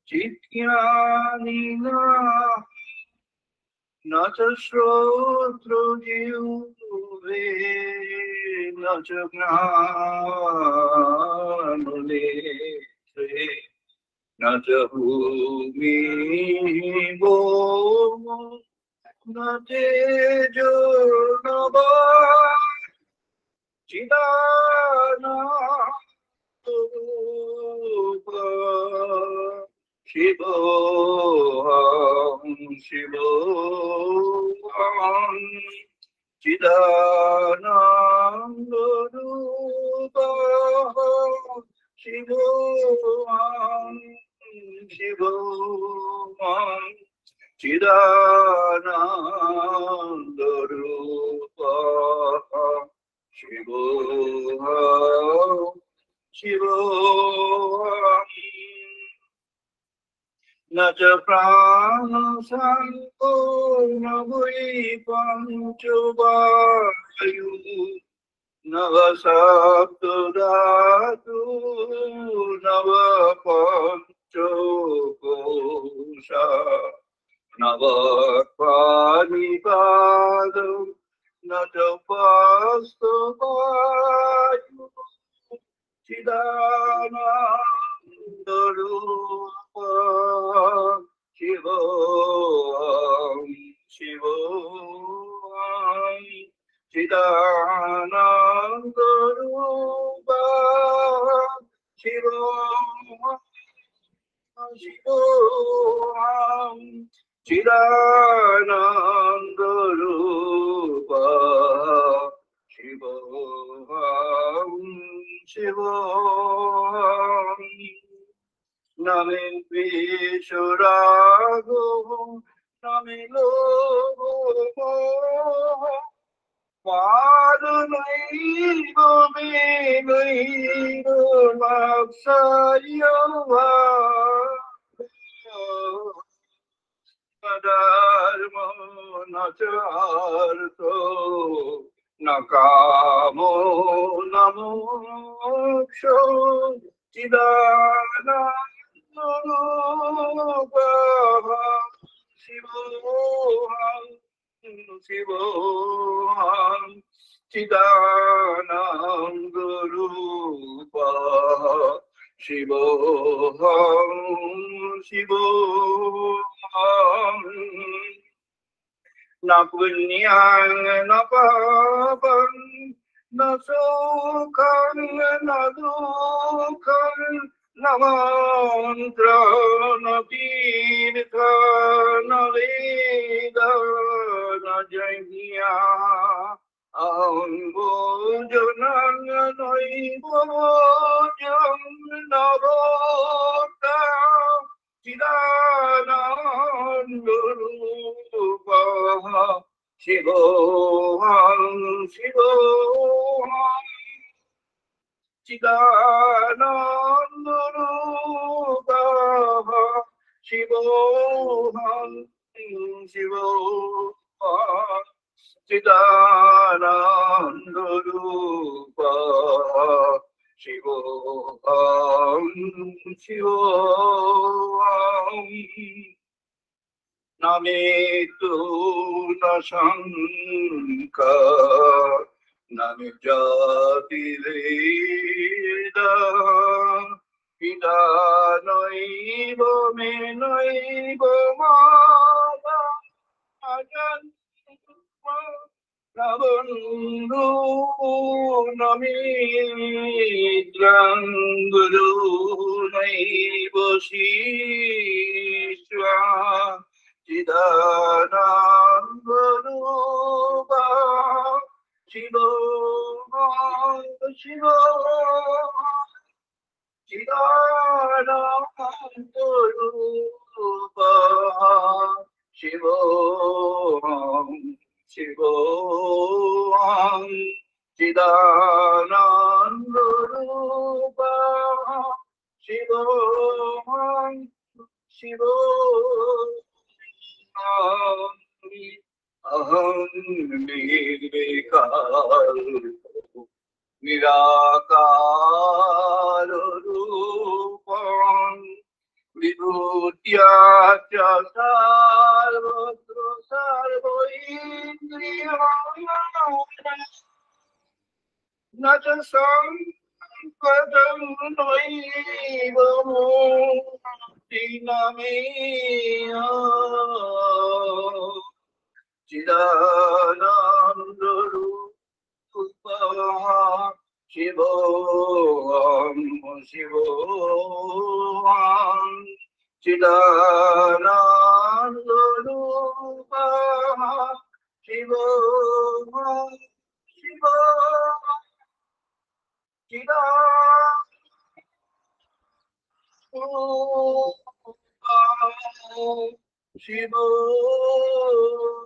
चित्यानिना न च श्रोत्रजिह्वे न च घ्राणनेत्रे न च भूमिर्भो न तेजो न वायुः चिदानन्दरूप शिवोऽहं शिवोऽहं चिदानन्दरूप शिवोऽहं शिवोऽहं चिदानन्दरूप शिवोऽहं शिवोऽहम् न च प्राणसङ्को न वै पञ्चवायुः न वा सप्तधातु न वा पञ्चकोशा न वा पाणिपादौ न च वास्तवायुः चिदानन्दरूप शिवोऽहं शिवोऽहं चिदानन्दरूप शिवोऽहं शिवोऽहं चिदानन्दरूप शिवोऽहं शिवोऽहं न मे द्वेषरागो न मे लोभो मोहः पादनैव मे नैव मत्सर्यवा धर्मो न च अर्थो न कामो न मोक्षो चिदानन्दरूप शिवोऽहं शिवोऽहं चिदानन्दरूप शिवोऽहं शिवोऽहं न पुण्यं न पापं न सुखं न दुःखं न मन्त्र न तीर्थ न वेद न यज्ञ अहं भोजनं नैव भोजं न भोक्ता चिदानन्दरूप शिवोऽहं शिवोऽहं चिदानन्दरूप शिवोऽहं शिवोऽहं चिदानन्दरूप शिवोऽहं शिवोऽहं न मृत्यु न शङ्का न जातिभेद पिता नैव मे नैव माता न बन्धु न मित्रं गुरु नैव शिष्या चिदानन्दरूप शिवोऽहं शिवोऽहं चिदानन्दरूप शिवोऽहं शिवोऽहं चिदानन्दरूप शिवोऽहं शिवोऽहं अहं निर्विकल्पो निराकार रूप विभूत्या च सर्वत्र सर्वैन्द्रियाणां न च संपदं नैव मुक्ति न मे चिदानन्दरूपः शिवोऽहं शिवोऽहं चिदानन्दरूपः शिवोऽहं शिवोऽहं चिदानन्दरूपः शिवोऽहं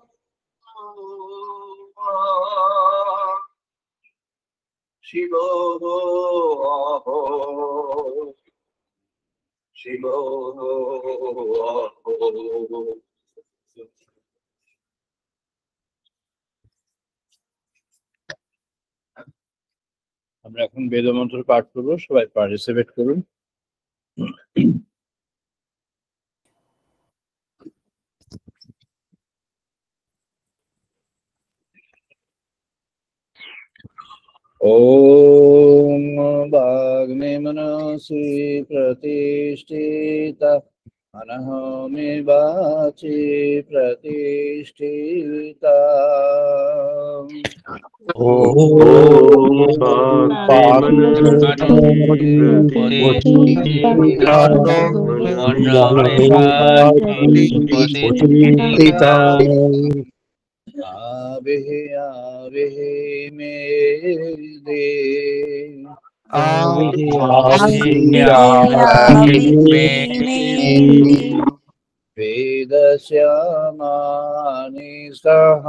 শিবোহো আমরা এখন বেদমন্ত্র পাঠ করব, সবাই পার্টিসিপেট করুন। ओम वाग्मे मनसि प्रतिष्ठिता मनः मे वाचि प्रतिष्ठिता। आवे आवे मेरे वेदस्यामानि सह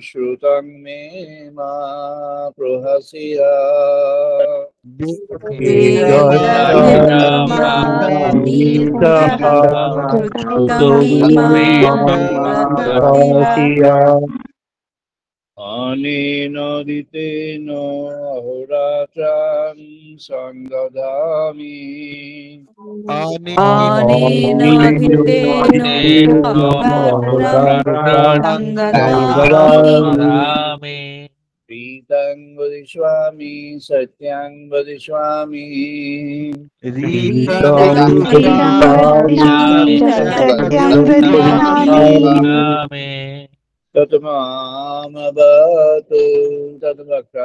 श्रुतं मे मा प्रहस्या अनेनोदितेन अहोरात्रं संदधामि प्रीतं वदिष्यामि सत्यं वदिष्यामि तत्मामवतु तद्वक्तारमवतु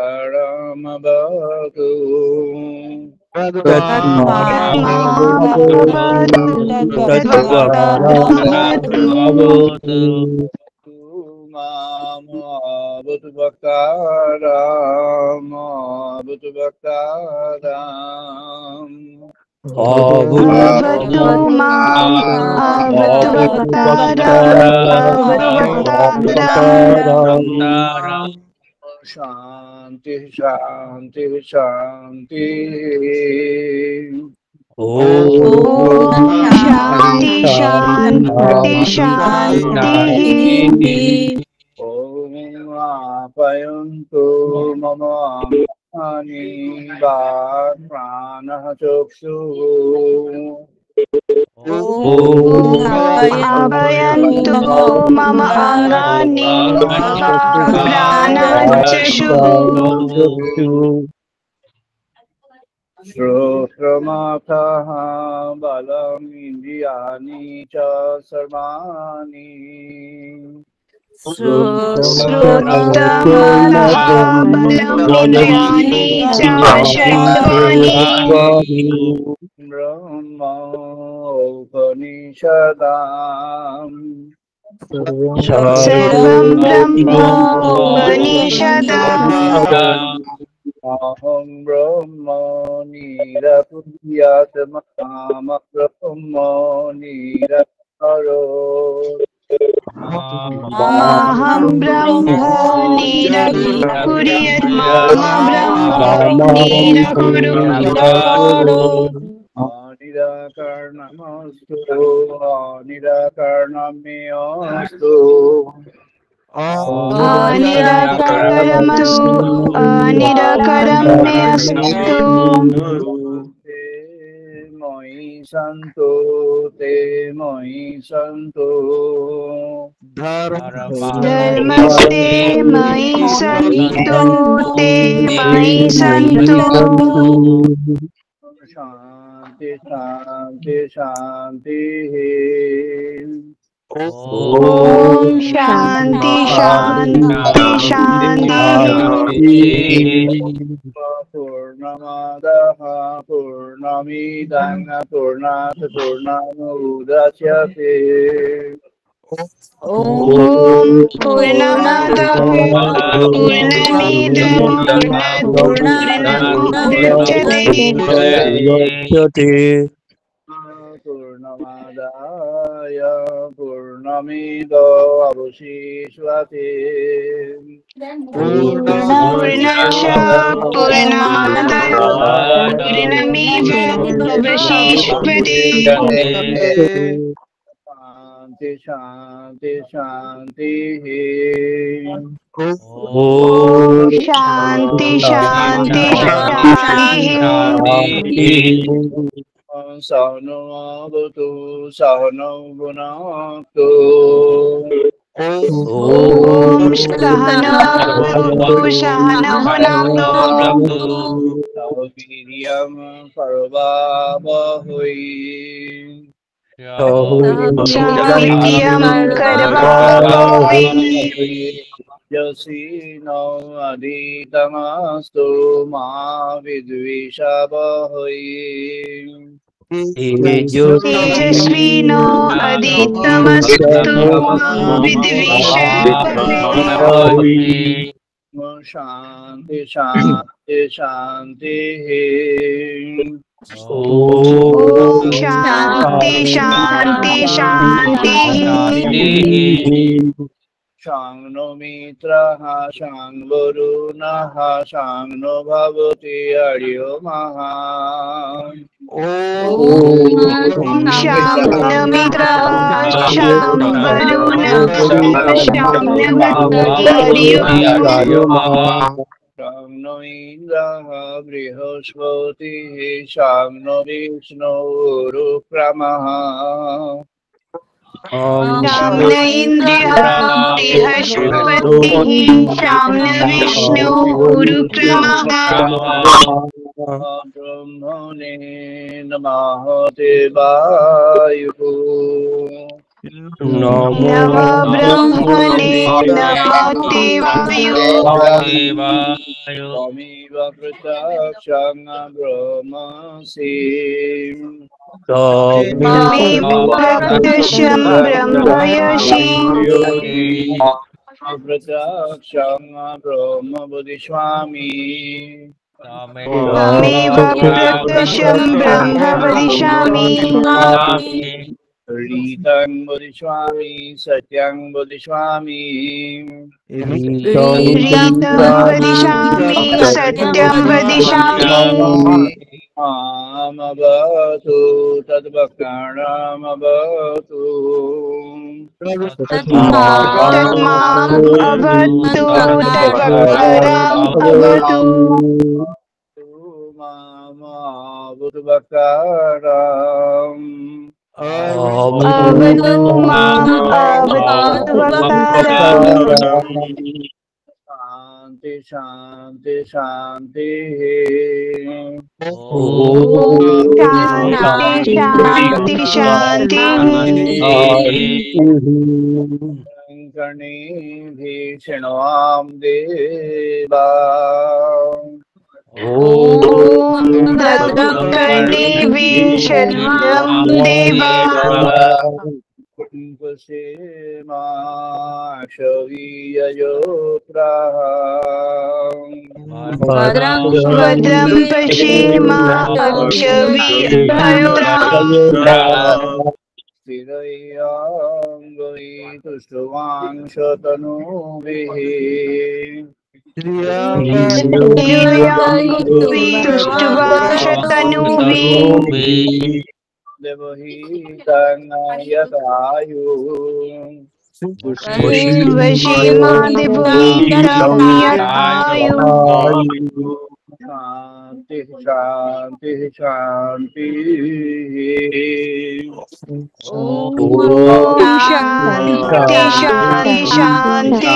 मामवतु वक्तारमवतु वक्तारम् शांति शांति शांति। शांति शांति शांति। ओम आप्यायन्तु मम अंगानि प्राणः चक्षुः आभयन्तु मम अंगानि प्राणाः चक्षुः श्रोत्रमाथः बलम् इन्द्रियाणि च सर्वाणि श्रोत्रमालमिन्द्रियाणि च सर्वाणि ब्रह्मोपनिषदाम् सर्वं ब्रह्मोपनिषदम् अहं ब्रह्म निरकुर्यात्मा ब्रह्म निरकरोत् अहं ब्रह्म निरकुर्यात्मा ब्रह्म निरकरोत् निराकरणमस्तु निराकरणमेऽस्तु निराकरणमेऽस्तु मयि santo te moi santo धर्मस्ते मयि सन्तु ते मयि सन्तु शांति शांति शांति ॐ शान्ति शान्ति शान्ति पूर्णमादः पूर्णमिदं पूर्णात् पूर्णमुदच्यते ॐ पूर्णमादः पूर्णमिदं पूर्णमुदच्यते पूर्णमादाय पूर्णमिदो अवशिष्यते पूर्णस्य पूर्णमादाय पूर्णमेवावशिष्यते शांति शांति शांति ॐ शान्ति शान्ति शान्तिः सहनो भवतु सहनौ भुनक्तु ॐ सहनौ भुनक्तु सह वीर्यं करवावहै वीर्यं करवावहै यसीनो अधीतमस्तु मा विद्विषावहै तेजस्विनो अधीतमस्तु मा विद्विषावहै शांति शांति शांति ॐ शान्ति शान्ति शान्तिः शांनो मित्रः शां वरुणः शां नो भवति अर्यो महा ॐ शां मित्रः शां वरुणः शां अर्यो शां नो इन्द्रः बृहस्पतिः शां नो विष्णुरुक्रमः शां न इन्द्रः बृहस्पतिः शां न विष्णुरुक्रमः ब्रह्मणे नमः देवायुः नमः ब्रह्मणे नमः देवाय त्वमेव प्रत्यक्षं ब्रह्मसि त्वमेव प्रत्यक्षं ब्रह्मयसि प्रत्यक्षं ब्रह्म वदिष्यामि त्वमेव प्रत्यक्षं ब्रह्म वदिष्यामि रीतं वदिष्यामि सत्यं वदिष्यामि रीतं वदिष्यामि सत्यं वदिष्यामि मामवतु तद्वक्तारमवतु तन्माम् अवतु तद्वक्तारमवतु मामवतु वक्तारम् अवतु माम् अवतु वक्तारम् शांति शांति शांति ॐ शान्ति शान्ति शान्तिः कर्णे भीषणां देवा ॐ कर्णे भीषणं देवा भद्रं पश्येमाक्षवीर्भद्रम् स्थिरैयाङ्गैतुष्टवांशतनुभिः तुष्टवांशतनुभिः देवहितं यदायुः वशीमा देवहितं यदायुः शांति शांति शांति। ॐ शान्ति शान्ति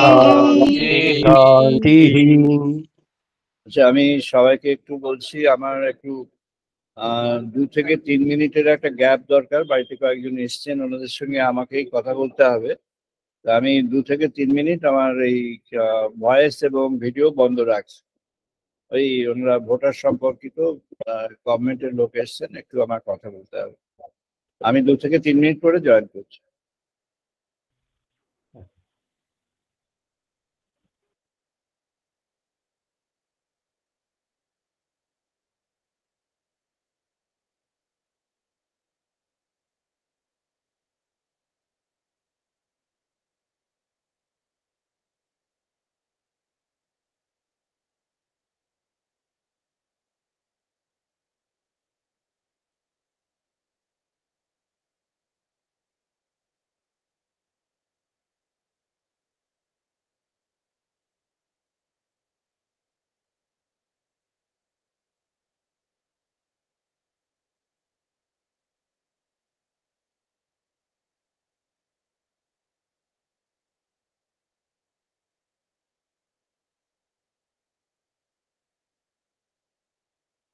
शान्तिः। আচ্ছা, আমি সবাইকে একটু বলছি, আমার একটু 2 থেকে 3 মিনিটের একটা গ্যাপ দরকার। বাড়িতে কয়েকজন এসছেন, ওনাদের সঙ্গে আমাকেই কথা বলতে হবে। তা আমি 2 থেকে 3 মিনিট আমার এই ভয়েস এবং ভিডিও বন্ধ রাখছি। ওই ওনারা ভোটার সম্পর্কিত গভর্নমেন্টের লোক এসছেন, একটু আমার কথা বলতে হবে। আমি 2 থেকে 3 মিনিট পরে জয়েন করছি।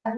আই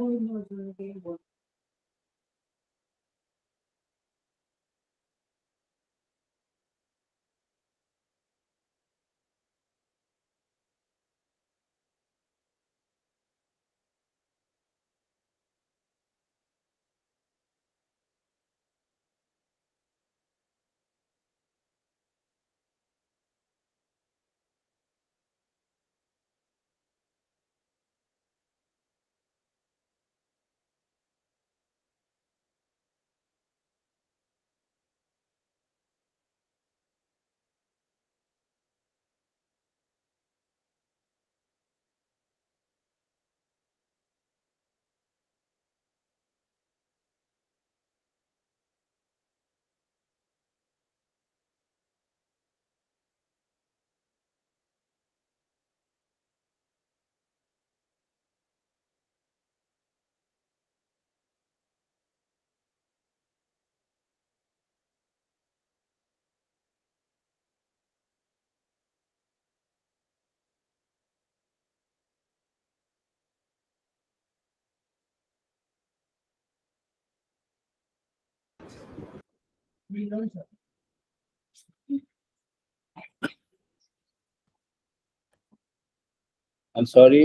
এম সরি,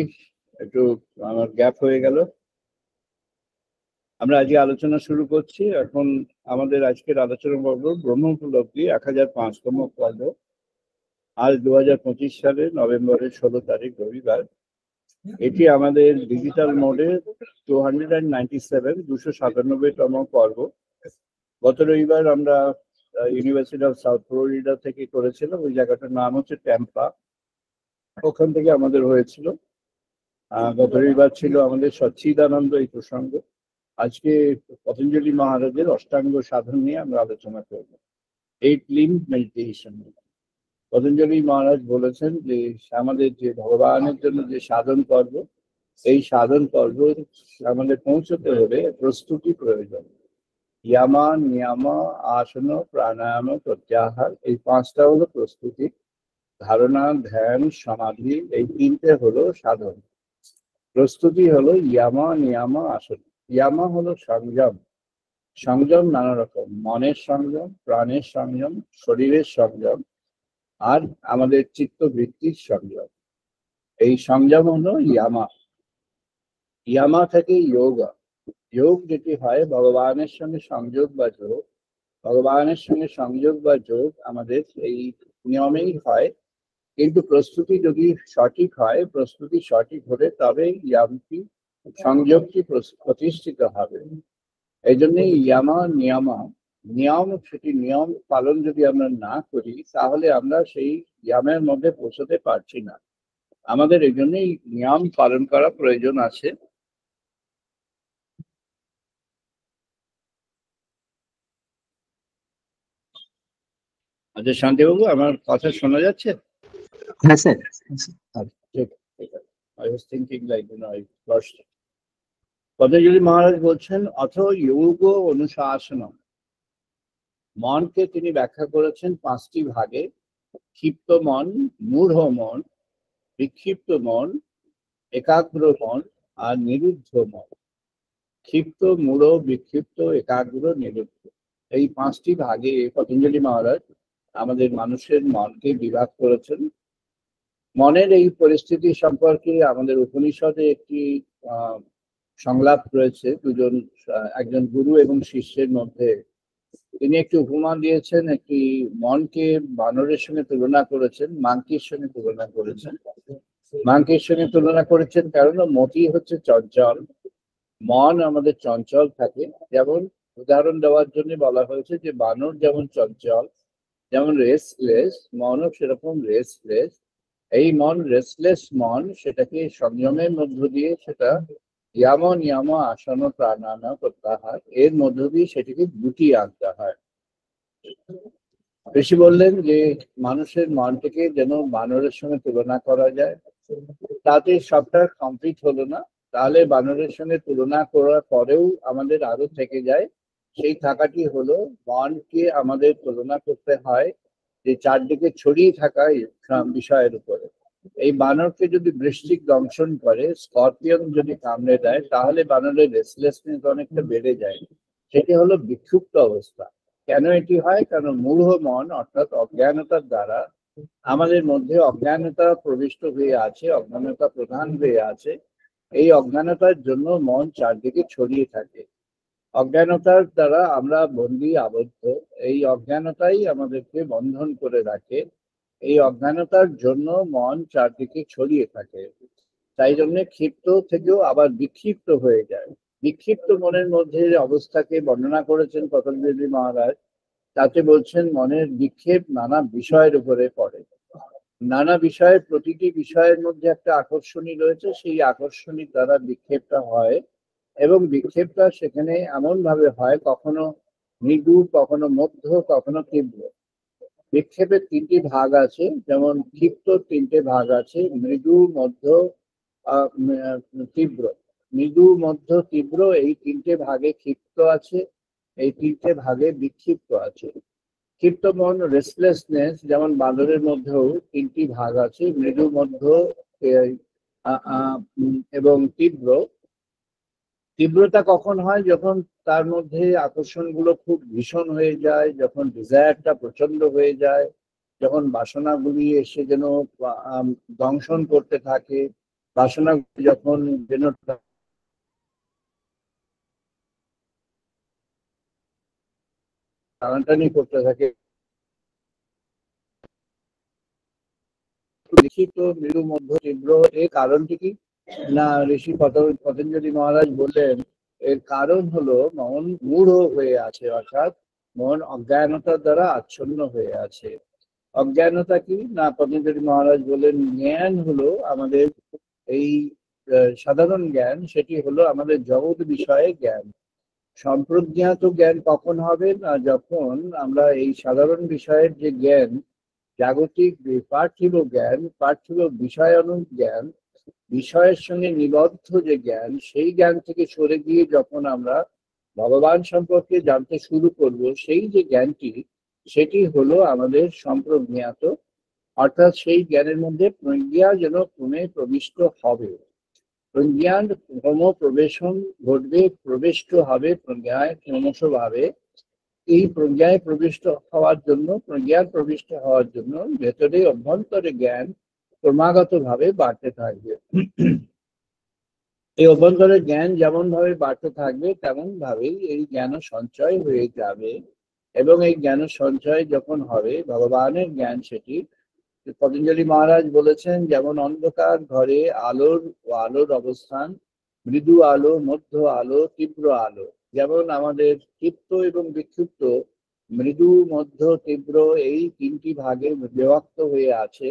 একটু আমার গ্যাপ হয়ে গেল। আমরা আজকে আলোচনা শুরু করছি। এখন আমাদের আজকের আলোচনা পর্ব ব্রহ্মোপলব্ধি 1005তম পর্ব। আজ 2025 সালের নভেম্বরের 16 তারিখ রবিবার। এটি আমাদের ডিজিটাল মোডে 297তম পর্ব। গত রবিবার আমরা ইউনিভার্সিটি অফ সাউথ ফ্লোরিডা থেকে করেছিলাম। ওই জায়গাটার নাম হচ্ছে ট্যাম্পা, ওখান থেকে আমাদের হয়েছিল। গত রবিবার ছিল আমাদের সচ্চিদানন্দ এই প্রসঙ্গ। আজকে পতঞ্জলি মহারাজের অষ্টাঙ্গ সাধন নিয়ে আমরা আলোচনা করব, 8 লিম্ব মেডিটেশন। পতঞ্জলি মহারাজ বলেছেন যে আমাদের যে ভগবানের জন্য যে সাধন পর্ব, এই সাধন পর্ব আমাদের পৌঁছতে হলে প্রস্তুতি প্রয়োজন। ইয়ামা, নিয়ামা, আসন, প্রাণায়াম, প্রত্যাহার, এই 5টা হলো প্রস্তুতি। ধারণা, ধ্যান, সমাধি, এই 3টে হলো সাধন। প্রস্তুতি হলো ইয়ামা, নিয়ামা, আসন। ইয়ামা হলো সংযম। সংযম নানা রকম, মনের সংযম, প্রাণের সংযম, শরীরের সংযম, আর আমাদের চিত্তবৃত্তির সংযম। এই সংযম হলো ইয়ামা। ইয়ামা থেকে যোগা। যোগ যেটি হয় ভগবানের সঙ্গে সংযোগ বা যোগ, ভগবানের সঙ্গে সংযোগ বা যোগ আমাদের এই নিয়মেই হয়। কিন্তু প্রস্তুতি যদি সঠিক হয়, প্রস্তুতি সঠিক হলে তবে ইয়ামটি, সংযোগটি প্রতিষ্ঠিত হবে। এই জন্যই ইয়ামা নিয়ামা, নিয়ম, সেটি নিয়ম পালন যদি আমরা না করি তাহলে আমরা সেই ইয়ামের মধ্যে পৌঁছতে পারছি না। আমাদের এই জন্যই নিয়ম পালন করা প্রয়োজন আছে। আচ্ছা শান্তিবাবু, আমার কথা শোনা যাচ্ছে? হ্যাঁ স্যার। আচ্ছা, ঠিক আছে। I was thinking like, I lost it. Patanjali মহারাজ বলছেন অথ যোগ অনুশাসনম, মনকে তিনি ব্যাখ্যা করেছেন 5টি ভাগে। ক্ষিপ্ত মন, মূঢ় মন, বিক্ষিপ্ত মন, একাগ্র মন আর নিরুদ্ধ মন। ক্ষিপ্ত, মূঢ়, বিক্ষিপ্ত, একাগ্র, নিরুদ্ধ, এই 5টি ভাগে পতঞ্জলি মহারাজ আমাদের মানুষের মনকে বিভাগ করেছেন। মনের এই পরিস্থিতি সম্পর্কে আমাদের উপনিষদে একটি সংলাপ রয়েছে একজন গুরু এবং শিষ্যের মধ্যে। তিনি একটি উপমা দিয়েছেন, একটি মনকে বানরের সঙ্গে তুলনা করেছেন, মাংকির সঙ্গে তুলনা করেছেন। মাংকির সঙ্গে তুলনা করেছেন কারণ মতি হচ্ছে চঞ্চল, মন আমাদের চঞ্চল থাকে। যেমন উদাহরণ দেওয়ার জন্য বলা হয়েছে যে বানর যেমন চঞ্চল, যেমন রেস্টলেস, মনও সেরকম রেস্টলেস। এই মন, রেস্টলেস মন, সেটাকে সংযমের মধ্য দিয়ে, সেটা ইয়াম নিয়ম আসন প্রাণায়াম প্রত্যাহার, এর মধ্য দিয়ে সেটিকে গুটিয়ে আনতে হয়। ঋষি বললেন যে মানুষের মনটাকে যেন বানরের সঙ্গে তুলনা করা যায়। তাতে সবটা কমপ্লিট হলো না, তাহলে বানরের সঙ্গে তুলনা করার পরেও আমাদের আরো থেকে যায়। সেই থাকাটি হলো মনকে আমাদের তুলনা করতে হয় যে চারদিকে ছড়িয়ে থাকা বিষয়ের উপরে। এই বানরকে যদি বৃশ্চিক দংশন করে, স্করপিয়ন যদি কামড়ে দেয়, তাহলে বানরের রেসলেসনেস অনেকটা বেড়ে যায়। সেটি হলো বিক্ষুব্ধ অবস্থা। কেন এটি হয়? কারণ মূঢ় মন অর্থাৎ অজ্ঞানতার দ্বারা আমাদের মধ্যে অজ্ঞানতা প্রবিষ্ট হয়ে আছে, অজ্ঞানতা প্রধান হয়ে আছে। এই অজ্ঞানতার জন্য মন চারদিকে ছড়িয়ে থাকে। অজ্ঞানতার দ্বারা আমরা বন্দী, আবদ্ধ। এই অজ্ঞানতাই আমাদেরকে বন্ধন করে রাখে। এই অজ্ঞানতার জন্য মন চারদিকে ছড়িয়ে থাকে। তাই জন্য ক্ষিপ্ত থেকেও আবার বিক্ষিপ্ত হয়ে যায়। বিক্ষিপ্ত মনের মধ্যে অবস্থাকে বর্ণনা করেছেন পতঞ্জলি মহারাজ। তাতে বলছেন মনের বিক্ষেপ নানা বিষয়ের উপরে পড়ে। নানা বিষয়ের, প্রতিটি বিষয়ের মধ্যে একটা আকর্ষণী রয়েছে, সেই আকর্ষণীর দ্বারা বিক্ষেপটা হয়। এবং বিক্ষেপটা সেখানে এমন ভাবে হয়, কখনো মৃদু, কখনো মধ্য, কখনো তীব্র। বিক্ষেপের 3টি ভাগ আছে, যেমন ক্ষিপ্ত 3টে ভাগ আছে, মৃদু, মধ্য, তীব্র। মৃদু, মধ্য, তীব্র, এই 3টে ভাগে ক্ষিপ্ত আছে, এই 3টে ভাগে বিক্ষিপ্ত আছে। ক্ষিপ্ত মন, রেস্টলেসনেস, যেমন বাঁদরের মধ্যেও 3টি ভাগ আছে, মৃদু, মধ্য এবং তীব্র। তীব্রতা কখন হয়? যখন তার মধ্যে আকর্ষণগুলো খুব ভীষণ হয়ে যায়, যখন ডিজায়ারটা প্রচন্ড হয়ে যায়, যখন বাসনাগুলি এসে যেন দংশন করতে থাকে, বাসনাগুলি যখন যেন টানাটানি করতে থাকে। লিখিত মৃদু, মধ্য, তীব্র, এর কারণটি কি না? ঋষি পতঞ্জলি মহারাজ বললেন এর কারণ হলো মন মূঢ় হয়ে আছে, অর্থাৎ মন অজ্ঞানতার দ্বারা আচ্ছন্ন হয়ে আছে। অজ্ঞানতা কি না? পতঞ্জলি মহারাজ বলেন জ্ঞান হলো আমাদের এই সাধারণ জ্ঞান, সেটি হলো আমাদের জগৎ বিষয়ে জ্ঞান। সম্প্রজ্ঞাত জ্ঞান কখন হবে না? যখন আমরা এই সাধারণ বিষয়ের যে জ্ঞান, জাগতিক পার্থিব জ্ঞান, পার্থিব বিষয়ানুগ জ্ঞান, বিষয়ের সঙ্গে নিবদ্ধ যে জ্ঞান, সেই জ্ঞান থেকে সরে গিয়ে যখন আমরা ভগবান সম্পর্কে জানতে শুরু করব, সেই যে জ্ঞানটি, সেটি হলো আমাদের সম্প্রজ্ঞাত। অর্থাৎ সেই জ্ঞানের মধ্যে প্রজ্ঞা যেন ক্রমে প্রবিষ্ট হবে। প্রজ্ঞান ক্রম প্রবেশন ঘটবে, প্রবিষ্ট হবে প্রজ্ঞায় ক্রমশ ভাবে। এই প্রজ্ঞায় প্রবিষ্ট হওয়ার জন্য, প্রজ্ঞার প্রবিষ্ট হওয়ার জন্য ভেতরে অভ্যন্তরে জ্ঞান ক্রমাগত ভাবে বাড়তে থাকবে। এই অভ্যন্তরের জ্ঞান যেমন ভাবে বাড়তে থাকবে, তেমন ভাবেই এই জ্ঞান সঞ্চয় হয়ে যাবে। এবং এই জ্ঞান সঞ্চয় যখন হবে, ভগবানের জ্ঞান সেটি। পতঞ্জলি মহারাজ বলেছেন যেমন অন্ধকার ঘরে আলোর অবস্থান, মৃদু আলো, মধ্য আলো, তীব্র আলো। যেমন আমাদের ক্ষিপ্ত এবং বিক্ষিপ্ত, মৃদু, মধ্য, তীব্র, এই 3টি ভাগে বিভক্ত হয়ে আছে,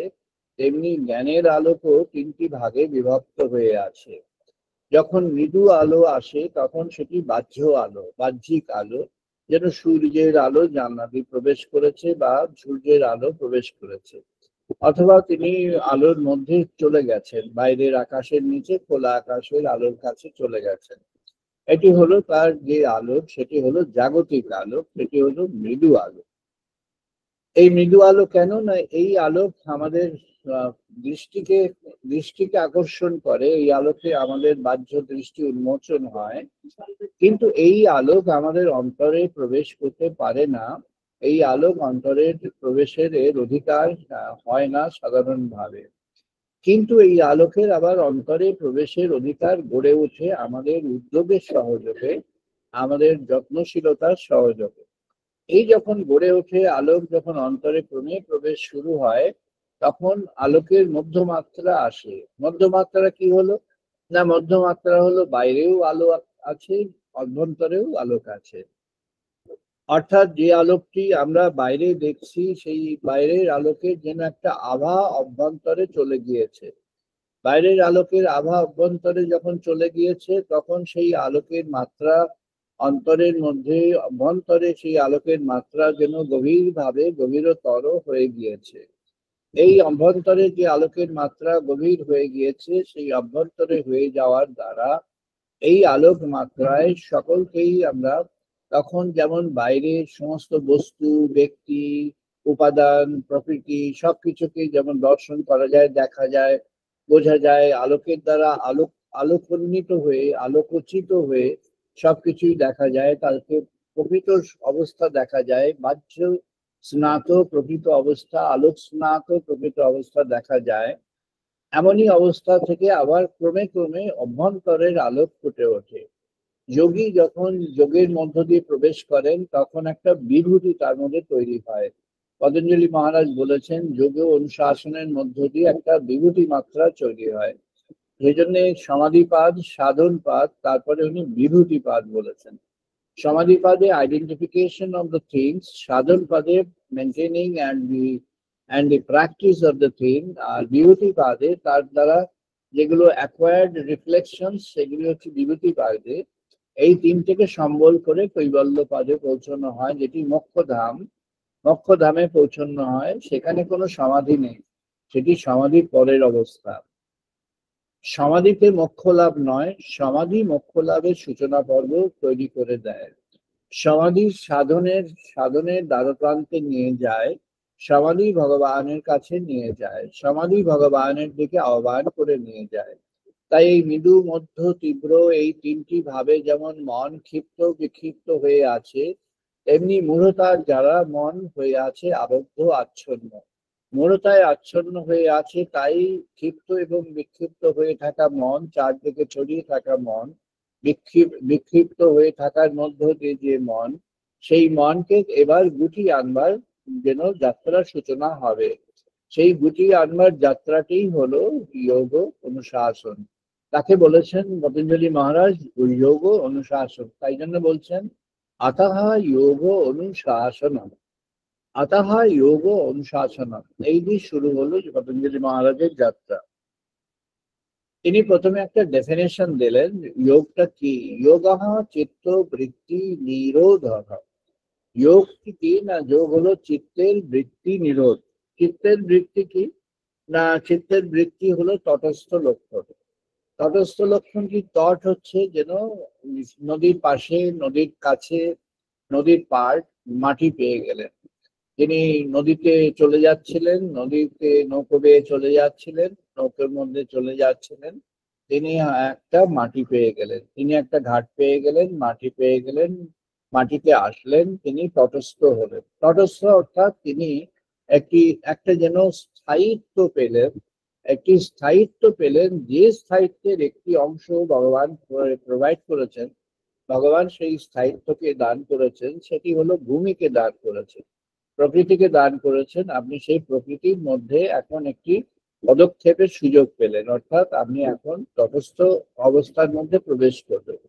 তেমনি জ্ঞানের আলোকও 3টি ভাগে বিভক্ত হয়ে আছে। যখন মৃদু আলো আসে তখন সেটি বাহ্য আলো, বাহ্যিক আলো, যেন সূর্যের আলো জানলা দিয়ে প্রবেশ করেছে বা সূর্যের আলো প্রবেশ করেছে। অথবা তিনি আলোর মধ্যে চলে গেছেন, বাইরের আকাশের নিচে খোলা আকাশের আলোর কাছে চলে গেছেন। এটি হলো তার যে আলোক, সেটি হলো জাগতিক আলোক, সেটি হলো মৃদু আলো। এই মৃদু আলো কেন না, এই আলোক আমাদের আহ, দৃষ্টিকে দৃষ্টিকে আকর্ষণ করে, এই আলোকে আমাদের বাহ্য দৃষ্টি উন্মোচন হয়, কিন্তু এই আলোক আমাদের অন্তরে প্রবেশ করতে পারে না। এই আলোক অন্তরের প্রবেশের এর অধিকার হয় না সাধারণভাবে। কিন্তু এই আলোকের আবার অন্তরে প্রবেশের অধিকার গড়ে ওঠে আমাদের উদ্যোগের সহযোগে, আমাদের যত্নশীলতার সহযোগে। এই যখন গড়ে ওঠে আলোক, যখন অন্তরে ক্রমে প্রবেশ শুরু হয়, তখন আলোকের মধ্যমাত্রা আসে। মধ্যমাত্রা কি হলো না, মধ্যমাত্রা হলো বাইরেও আলো আছে, অভ্যন্তরেও আলোক আছে। অর্থাৎ যে আলোকটি আমরা বাইরে দেখছি, সেই বাইরের আলোকের যেন একটা আভা অভ্যন্তরে চলে গিয়েছে। বাইরের আলোকের আভা অভ্যন্তরে যখন চলে গিয়েছে, তখন সেই আলোকের মাত্রা অন্তরের মধ্যে, অভ্যন্তরে সেই আলোকের মাত্রা যেন গভীরভাবে গভীরতর হয়ে গিয়েছে। এই অভ্যন্তরে যে আলোকের মাত্রা গভীর হয়ে গিয়েছে, সেই অভ্যন্তরে হয়ে যাওয়ার দ্বারা এই আলোক মাত্রায় সকলকেই আমরা, তখন যেমন বাইরে সমস্ত বস্তু, ব্যক্তি, উপাদান, প্রকৃতি সবকিছুকেই যেমন দর্শন করা যায়, দেখা যায়, বোঝা যায়, আলোকের দ্বারা আলোকোন্নিত হয়ে, আলোকোচিত হয়ে সবকিছুই দেখা যায়, তাকে প্রকৃত অবস্থা দেখা যায়, বাহ্য স্নাত প্রকৃত অবস্থা, আলোক স্নাত প্রকৃত অবস্থা দেখা যায়। এমনই অবস্থা থেকে আবার ক্রমে ক্রমে অভ্যন্তরের আলোক ফুটে ওঠে। যোগী যখন যোগের মধ্য দিয়ে প্রবেশ করেন, তখন একটা বিভূতি তার মধ্যে তৈরি হয়। পতঞ্জলি মহারাজ বলেছেন, যোগ অনুশাসনের মধ্য দিয়ে একটা বিভূতি মাত্রা তৈরি হয়। সেই জন্য সমাধিপাদ, সাধনপাদ, তারপরে উনি বিভূতিপাদ বলেছেন। সমাধিপাদে আইডেন্টিফিকেশন অফ দ্য থিংস, সাধনপাদে maintaining and the practice of the thing, আর বিভূতিপাদে তার দ্বারা যেগুলো অ্যাকোয়ার্ড রিফ্লেকশন, সেগুলি হচ্ছে বিভূতিপাদে। এই তিনটেকে সম্বল করে কৈবল্য পাদে পৌঁছানো হয়, যেটি মোক্ষধাম। মোক্ষধামে পৌঁছানো হয়, সেখানে কোনো সমাধি নেই, সেটি সমাধির পরের অবস্থা। সমাধিতে মোক্ষ লাভ নয়, সমাধি মোক্ষ লাভের সূচনা পর্ব তৈরি করে দেয়। সমাধি সাধনের দ্বারপ্রান্তে নিয়ে যায়, সমাধি ভগবানের কাছে নিয়ে যায়, সমাধি ভগবানের দিকে আহ্বান করে নিয়ে যায়। তাই এই মৃদু, মধ্য, তীব্র, এই তিনটি ভাবে যেমন মন ক্ষিপ্ত বিক্ষিপ্ত হয়ে আছে, এমনি মূঢ়তার যারা মন হয়ে আছে আবদ্ধ আচ্ছন্ন। মূঢ়তায় আচ্ছন্ন হয়ে আছে, তাই ক্ষিপ্ত এবং বিক্ষিপ্ত হয়ে থাকা মন, চারদিকে ছড়িয়ে থাকা মন, বিক্ষিপ্ত হয়ে থাকার মধ্য দিয়ে যে মন, সেই মনকে এবার গুটিয়ে আনবার যেন যাত্রার সূচনা হবে। সেই গুটিয়ে আনবার যাত্রাটি হলো যোগ অনুশাসন। তাকে বলেছেন পতঞ্জলি মহারাজ যোগ অনুশাসন। তাই জন্য বলছেন আতঃ যোগ অনুশাসনম, আতঃ যোগ অনুশাসনম। এই দিয়ে শুরু হলো পতঞ্জলি মহারাজের যাত্রা। তিনি প্রথমে একটা ডেফিনেশন দিলেন, যোগটা কি। যোগঃ চিত্ত বৃত্তি নিরোধ। যোগ কি না, যোগ হলো চিত্তের বৃত্তি নিরোধ। চিত্তের বৃত্তি কি না, চিত্তের বৃত্তি হলো তটস্থ লক্ষণ। তটস্থ লক্ষণ কি, তট হচ্ছে যেন নদীর পাশে, নদীর কাছে, নদীর পাড়, মাটি পেয়ে গেলেন। তিনি নদীতে চলে যাচ্ছিলেন, নদীতে নৌকো বেয়ে চলে যাচ্ছিলেন, নৌকোর মধ্যে চলে যাচ্ছিলেন, তিনি একটা মাটি পেয়ে গেলেন, তিনি একটা ঘাট পেয়ে গেলেন, মাটি পেয়ে গেলেন, মাটিতে আসলেন, তিনি তটস্থ হলেন। তটস্থ অর্থাৎ তিনি একটা যেন স্থায়িত্ব পেলেন, একটি স্থায়িত্ব পেলেন, যে স্থায়িত্বের একটি অংশ ভগবান প্রোভাইড করেছেন। ভগবান সেই স্থায়িত্বকে দান করেছেন, সেটি হলো ভূমিকে দান করেছেন, প্রকৃতিকে দান করেছেন। আপনি সেই প্রকৃতির মধ্যে এখন একটি পদক্ষেপের সুযোগ পেলেন, অর্থাৎ আপনি এখন তটস্থ অবস্থার মধ্যে প্রবেশ করবেন।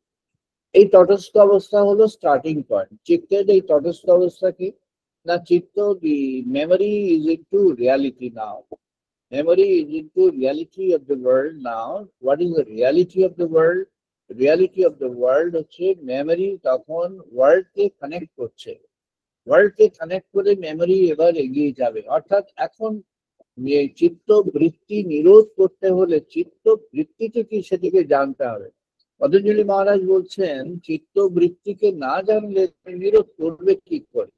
এই তটস্থ অবস্থা হলো স্টার্টিং পয়েন্ট। চিত্তের এই তটস্থ অবস্থা কি না, চিত্ত, the memory is into reality now. Memory is into reality of the world now. What is the reality of the world? Reality of the world হচ্ছে মেমোরি তখন ওয়ার্ল্ডকে কানেক্ট করছে। ওয়ার্ল্ডকে কানেক্ট করে মেমোরি এবার এগিয়ে যাবে। অর্থাৎ এখন যে চিত্ত বৃত্তি নিরোধ করতে হলে চিত্ত বৃত্তিকে কি সেটিকে জানতে হবে। পতঞ্জলি মহারাজ বলছেন চিত্ত বৃত্তিকে না জানলে নিরোধ করবে কি করে।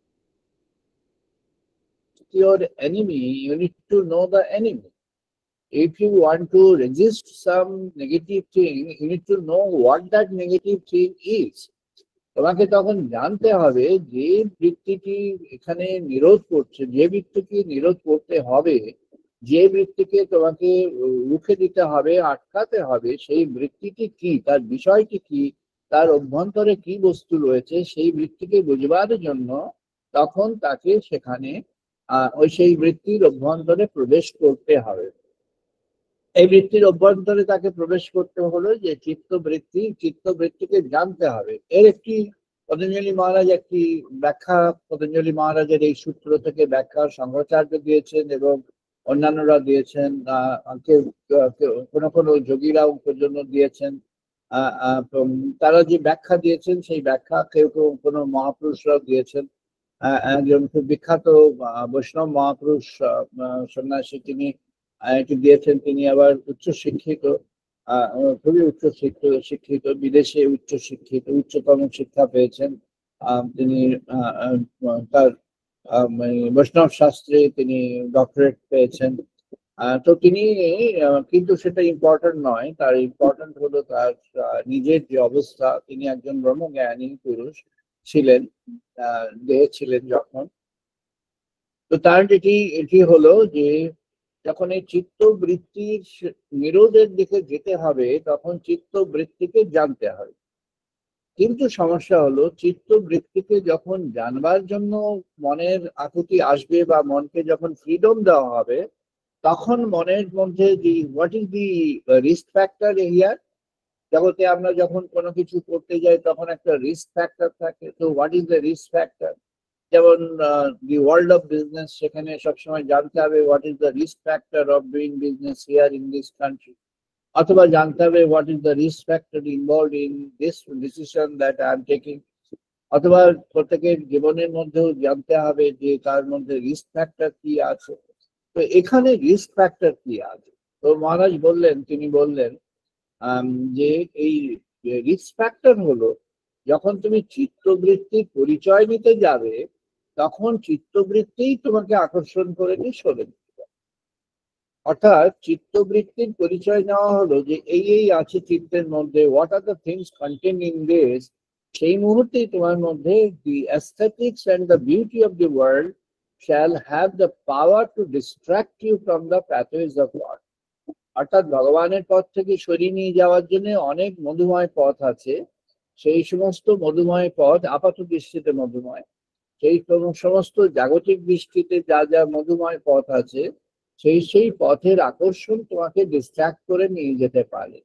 Your enemy, you need to know the enemy. If you want to resist some negative thing, you need to know what that negative thing is. তোমাকে তখন জানতে হবে যে বৃত্তিটি এখানে নিরোধ করছে, যে বৃত্তিকে নিরোধ করতে হবে, যে বৃত্তিকে তোমাকে রুখে দিতে হবে, আটকাতে হবে, সেই বৃত্তিটি কি, তার বিষয়টি কি, তার অভ্যন্তরে কি বস্তু রয়েছে, সেই বৃত্তিকে বুঝবার জন্য তখন তাকে সেখানে ওই সেই বৃত্তির অভ্যন্তরে প্রবেশ করতে হবে। এই বৃত্তির অভ্যন্তরে তাকে প্রবেশ করতে হলো যে চিত্তবৃত্তিকে জানতে হবে। এর একটি পতঞ্জলি মহারাজ একটি ব্যাখ্যা, পতঞ্জলি মহারাজের এই সূত্র থেকে ব্যাখ্যা শঙ্করাচার্য দিয়েছেন এবং অন্যান্যরা দিয়েছেন, কোনো যোগীরাও পর্যন্ত দিয়েছেন। তারা যে ব্যাখ্যা দিয়েছেন সেই ব্যাখ্যা কেউ কেউ কোনো মহাপুরুষরাও দিয়েছেন। একজন খুব বিখ্যাত বৈষ্ণব মহাপুরুষ সন্ন্যাসী, তিনি এটি দিয়েছেন। তিনি আবার উচ্চশিক্ষিত, খুবই শিক্ষিত, বিদেশে উচ্চতম শিক্ষা পেয়েছেন। তিনি তার বৈষ্ণব শাস্ত্রে তিনি ডক্টরেট পেয়েছেন। তো তিনি কিন্তু সেটা ইম্পর্টেন্ট নয়, তার ইম্পর্টেন্ট হলো তার নিজের যে অবস্থা। তিনি একজন ব্রহ্মজ্ঞানী পুরুষ ছিলেন, দেহে ছিলেন যখন। তো তার এটি হলো যে যখন এই চিত্ত বৃত্তির নিরোধের দিকে যেতে হবে তখন চিত্ত বৃত্তিকে জানতে হবে। কিন্তু সমস্যা হলো চিত্ত বৃত্তিকে যখন জানবার জন্য মনের আকুতি আসবে বা মনকে যখন ফ্রিডম দেওয়া হবে, তখন মনের মধ্যে what is the risk factor here. জগতে আমরা যখন কোনো কিছু করতে যাই তখন একটা রিস্ক ফ্যাক্টর থাকে। তো what is the risk factor? যেমন দি ওয়ার্ল্ড অফ বিজনেস, সেখানে সবসময় জানতে হবে what is the risk factor of doing business here in this country, অথবা জানতে হবে what is the risk factor involved in this decision that I am taking, অথবা প্রত্যেকের জীবনের মধ্যেও জানতে হবে যে তার মধ্যে রিস্ক ফ্যাক্টর কি আছে। তো এখানে রিস্ক ফ্যাক্টর কি আছে? তো মহারাজ বললেন, তিনি বললেন যে এই রিস্ক ফ্যাক্টর হলো যখন তুমি চিত্তবৃত্তির পরিচয় নিতে যাবে তখন চিত্তবৃত্তিই তোমাকে আকর্ষণ করে নিয়ে সরে দিবে। অর্থাৎ চিত্তবৃত্তির পরিচয় নেওয়া হলো যে এই আছে চিত্তের মধ্যে, what are the things content in this. সেই মুহূর্তেই তোমার মধ্যে the aesthetics and the beauty of the world shall have the power to distract you from the pathways of God. অর্থাৎ ভগবানের পথ থেকে সরিয়ে নিয়ে যাওয়ার জন্য অনেক মধুময় পথ আছে। সেই সমস্ত মধুময় পথ আপাত দৃষ্টিতে মধুময়, সেই সমস্ত জাগতিক দৃষ্টিতে যা যা মধুময় পথ আছে, সেই পথের আকর্ষণ তোমাকে ডিস্ট্রাক্ট করে নিয়ে যেতে পারে।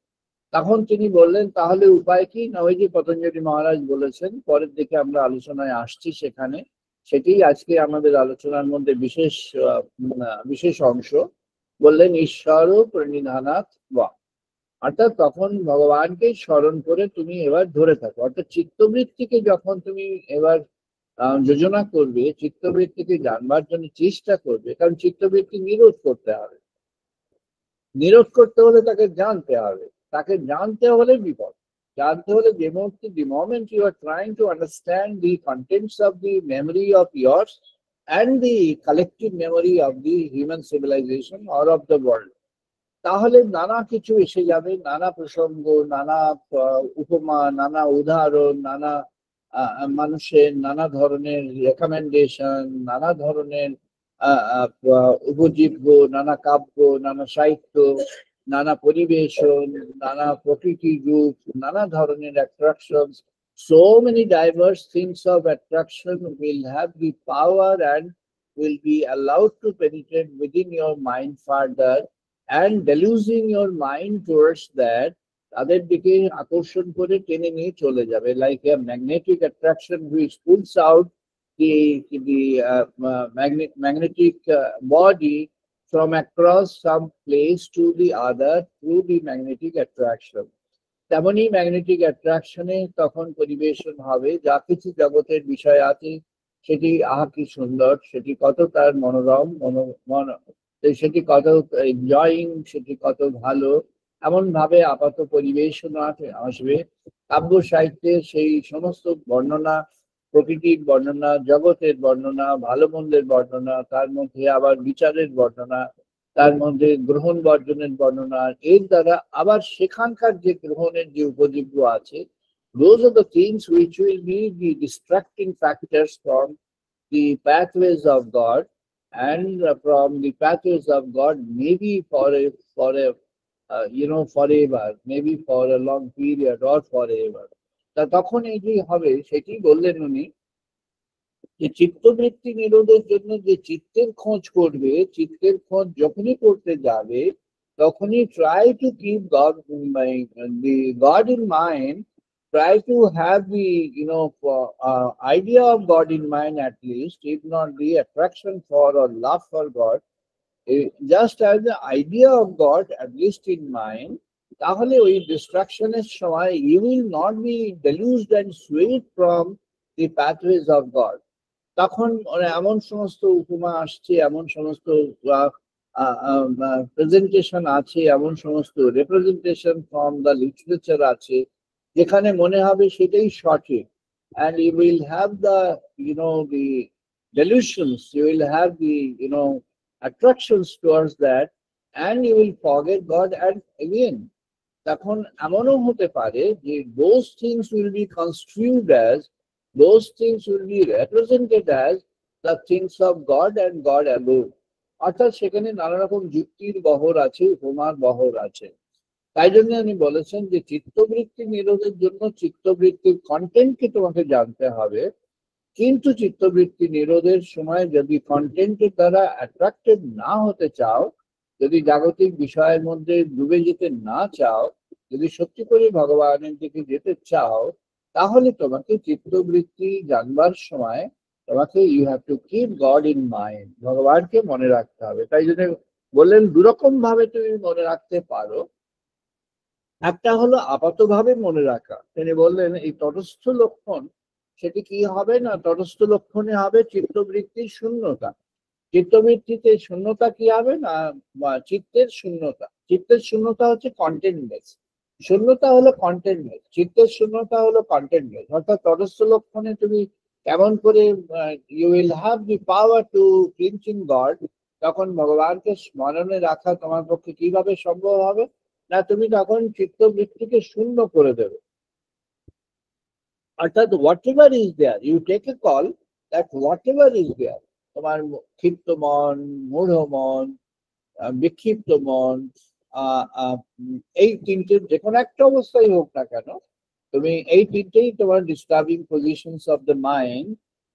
তখন তিনি বললেন তাহলে উপায় কি? না, ওই যে পতঞ্জলি মহারাজ বলেছেন, পরের দিকে আমরা আলোচনায় আসছি সেখানে, সেটি আজকে আমাদের আলোচনার মধ্যে বিশেষ অংশ। বললেন ঈশ্বর প্রণিধানাৎ বা, অর্থাৎ তখন ভগবানকে স্মরণ করে তুমি এবার ধরে থাকো। অর্থাৎ চিত্তবৃত্তিকে যখন তুমি এবার যোজনা করবে, চিত্তবৃত্তিকে জানবার জন্য চেষ্টা করবে, কারণ চিত্তবৃত্তি নিরোধ করতে হবে। নিরোধ করতে হলে তাকে জানতে হবে, তাকে জানতে হলে বিপদ। জানতে হলে the moment you are trying to understand the contents of the memory of yours and the collective memory of the human civilization or of the world, তাহলে নানা কিছু এসে যাবে, নানা প্রসঙ্গ, নানা উপমা, নানা উদাহরণ, নানা মানুষের নানা ধরনের রেকমেন্ডেশন, নানা ধরনের উপজীব্য, নানা কাব্য, নানা সাহিত্য, নানা পরিবেশন, নানা প্রকৃতি রূপ, নানা ধরনের attractions. So many diverse things of attraction will have the power and will be allowed to penetrate within your mind further and deluging your mind towards that, তাদের দিকে আকর্ষণ করে টেনে নিয়ে চলে যাবে, like a magnetic attraction which pulls out the magnetic body from across some place to the other through the magnetic attraction. তেমনি magnetic অ্যাট্রাকশনে তখন পরিবেশন হবে যা কিছু জগতের বিষয় আছে, সেটি আহা কি সুন্দর, সেটি কত তার মনোরম, তো সেটি কত এনজয়িং, সেটি কত ভালো, এমন ভাবে আপাত পরিবেশনা আসবে। কাব্য সাহিত্যে সেই সমস্ত বর্ণনা, প্রকৃতির বর্ণনা, জগতের বর্ণনা, ভালো মন্দের বর্ণনা, তার মধ্যে আবার বিচারের বর্ণনা, তার মধ্যে গ্রহণ বর্জনের বর্ণনা, এর দ্বারা আবার সেখানকার যে গ্রহণের যে উপজীব্য আছে, those are the things which will be the distracting factors from the pathways of God, and from the pathways of God maybe forever, maybe for a long period or forever. তা তখন এটি হবে, সেটি বললেন উনি, যে চিত্তবৃত্তি নিরোধের জন্য যে চিত্তের খোঁজ করবে, চিত্তের খোঁজ যখনই করতে যাবে, তখনই try to keep God in mind, try to have the idea of God in mind, at least if not the attraction for or love for God, just as the idea of God at least in mind, তাহলে ওই ডিস্ট্রাকশনের সময় you will not be deluged and swayed from the pathways of God. তখন এমন সমস্ত উপমা আসছে, এমন সমস্ত প্রেজেন্টেশন আছে, এমন সমস্ত রিপ্রেজেন্টেশন ফ্রম দ্য লিটারেচার আছে, যেখানে মনে হবে সেটাই সঠিক, and you will have the the delusions, you will have the attractions towards that, and you will forget God. And again, তখন এমনও হতে পারে যে those things will be construed as, those things will be represented as the things of God and God alone. অর্থাৎ সেখানে নানা রকম যুক্তির বহর আছে, উপমার বহর আছে। তাই জন্য উনি বলেছেন যে চিত্তবৃত্তি নিরোধের জন্য চিত্তবৃত্তির কন্টেন্টকে তোমাকে জানতে হবে, কিন্তু চিত্তবৃত্তি নিরোধের সময় যদি কন্টেন্টের দ্বারা অ্যাট্রাক্টেড না হতে চাও, যদি জাগতিক বিষয়ের মধ্যে ডুবে যেতে না চাও, যদি সত্যি করে ভগবানের দিকে যেতে চাও, তাহলে তোমাকে চিত্তবৃত্তি জানবার সময় তোমাকে you have to keep God in mind, ভগবানকে মনে রাখতে হবে। তাই জন্য বললেন দুরকম ভাবে তুমি মনে রাখতে পারো। একটা হলো আপাতভাবে মনে রাখা, তিনি বললেন এই তটস্থ লক্ষণ, সেটি কি হবে না, তটস্থ লক্ষণে হবে চিত্তবৃত্তির শূন্যতা। চিত্তবৃত্তিতে শূন্যতা কি হবে না, চিত্তের শূন্যতা। চিত্তের শূন্যতা হচ্ছে কন্টেন্টলেস, শূন্যতা হলো কন্টেন্টলেস, চিত্তের শূন্যতা হলো কন্টেন্টলেস। অর্থাৎ তটস্থ লক্ষণে তুমি কেমন করে you will have the power to clinch in God, তখন ভগবানকে স্মরণে রাখা তোমার পক্ষে কিভাবে সম্ভব হবে না, তুমি তখন চিত্তবৃত্তিকে শূন্য করে দেবে। অর্থাৎ whatever is there, you take a call that whatever is there, তোমার ক্ষিপ্ত মন, মূঢ় মন, বিক্ষিপ্ত মন, এই তিনটের যে কোনো একটা অবস্থায় হোক না কেন, তুমি এই তিনটেই তোমার disturbing positions of the mind,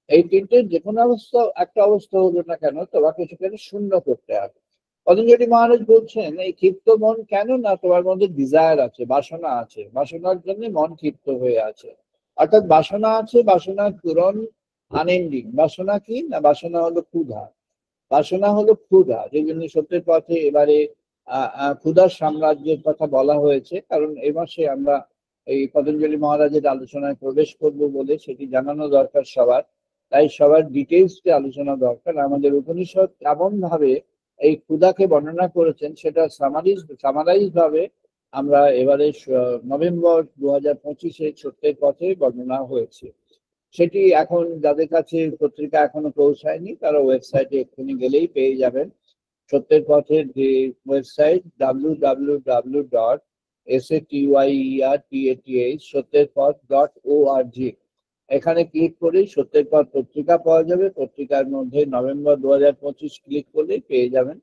এই তিনটের যে কোনো অবস্থা, একটা অবস্থা হলো না কেন, তোমাকে সেখানে শূন্য করতে হবে। পতঞ্জলি মহারাজ বলছেন এই ক্ষিপ্ত মন কেন না, তোমার মধ্যে ডিজায়ার আছে, বাসনা আছে, বাসনার জন্য মন ক্ষিপ্ত হয়ে আছে। অর্থাৎ বাসনা আছে, বাসনার পূরণ আনএন্ডিং। বাসনা কি না, বাসনা হলো ক্ষুধা, বাসনা হলো ক্ষুধা। যে জন্য সত্যের পথে এবারে ক্ষুধার সাম্রাজ্যের কথা বলা হয়েছে, কারণ এ মাসে আমরা এই পতঞ্জলি মহারাজের আলোচনায় প্রবেশ করব বলে সেটি জানানো দরকার সবার। তাই সবার ডিটেলসে আলোচনা দরকার। আমাদের উপনিষদ কেমন ভাবে এই ক্ষুধাকে বর্ণনা করেছেন সেটা সামারাইজ ভাবে আমরা এবারে নভেম্বর 2025-এ সত্যের পথে বর্ণনা হয়েছে। সেটি এখন যাদের কাছে পত্রিকা এখনো পৌঁছায়নি, তারা ওয়েবসাইটে এক্ষুনি গেলেই পেয়ে যাবেন। সত্যের পথের যে ওয়েবসাইট www.satyertath সত্যেরপথ.org, এখানে ক্লিক করেই সত্যের পথ পত্রিকা পাওয়া যাবে। পত্রিকার মধ্যে নভেম্বর 2025 ক্লিক করলেই পেয়ে যাবেন।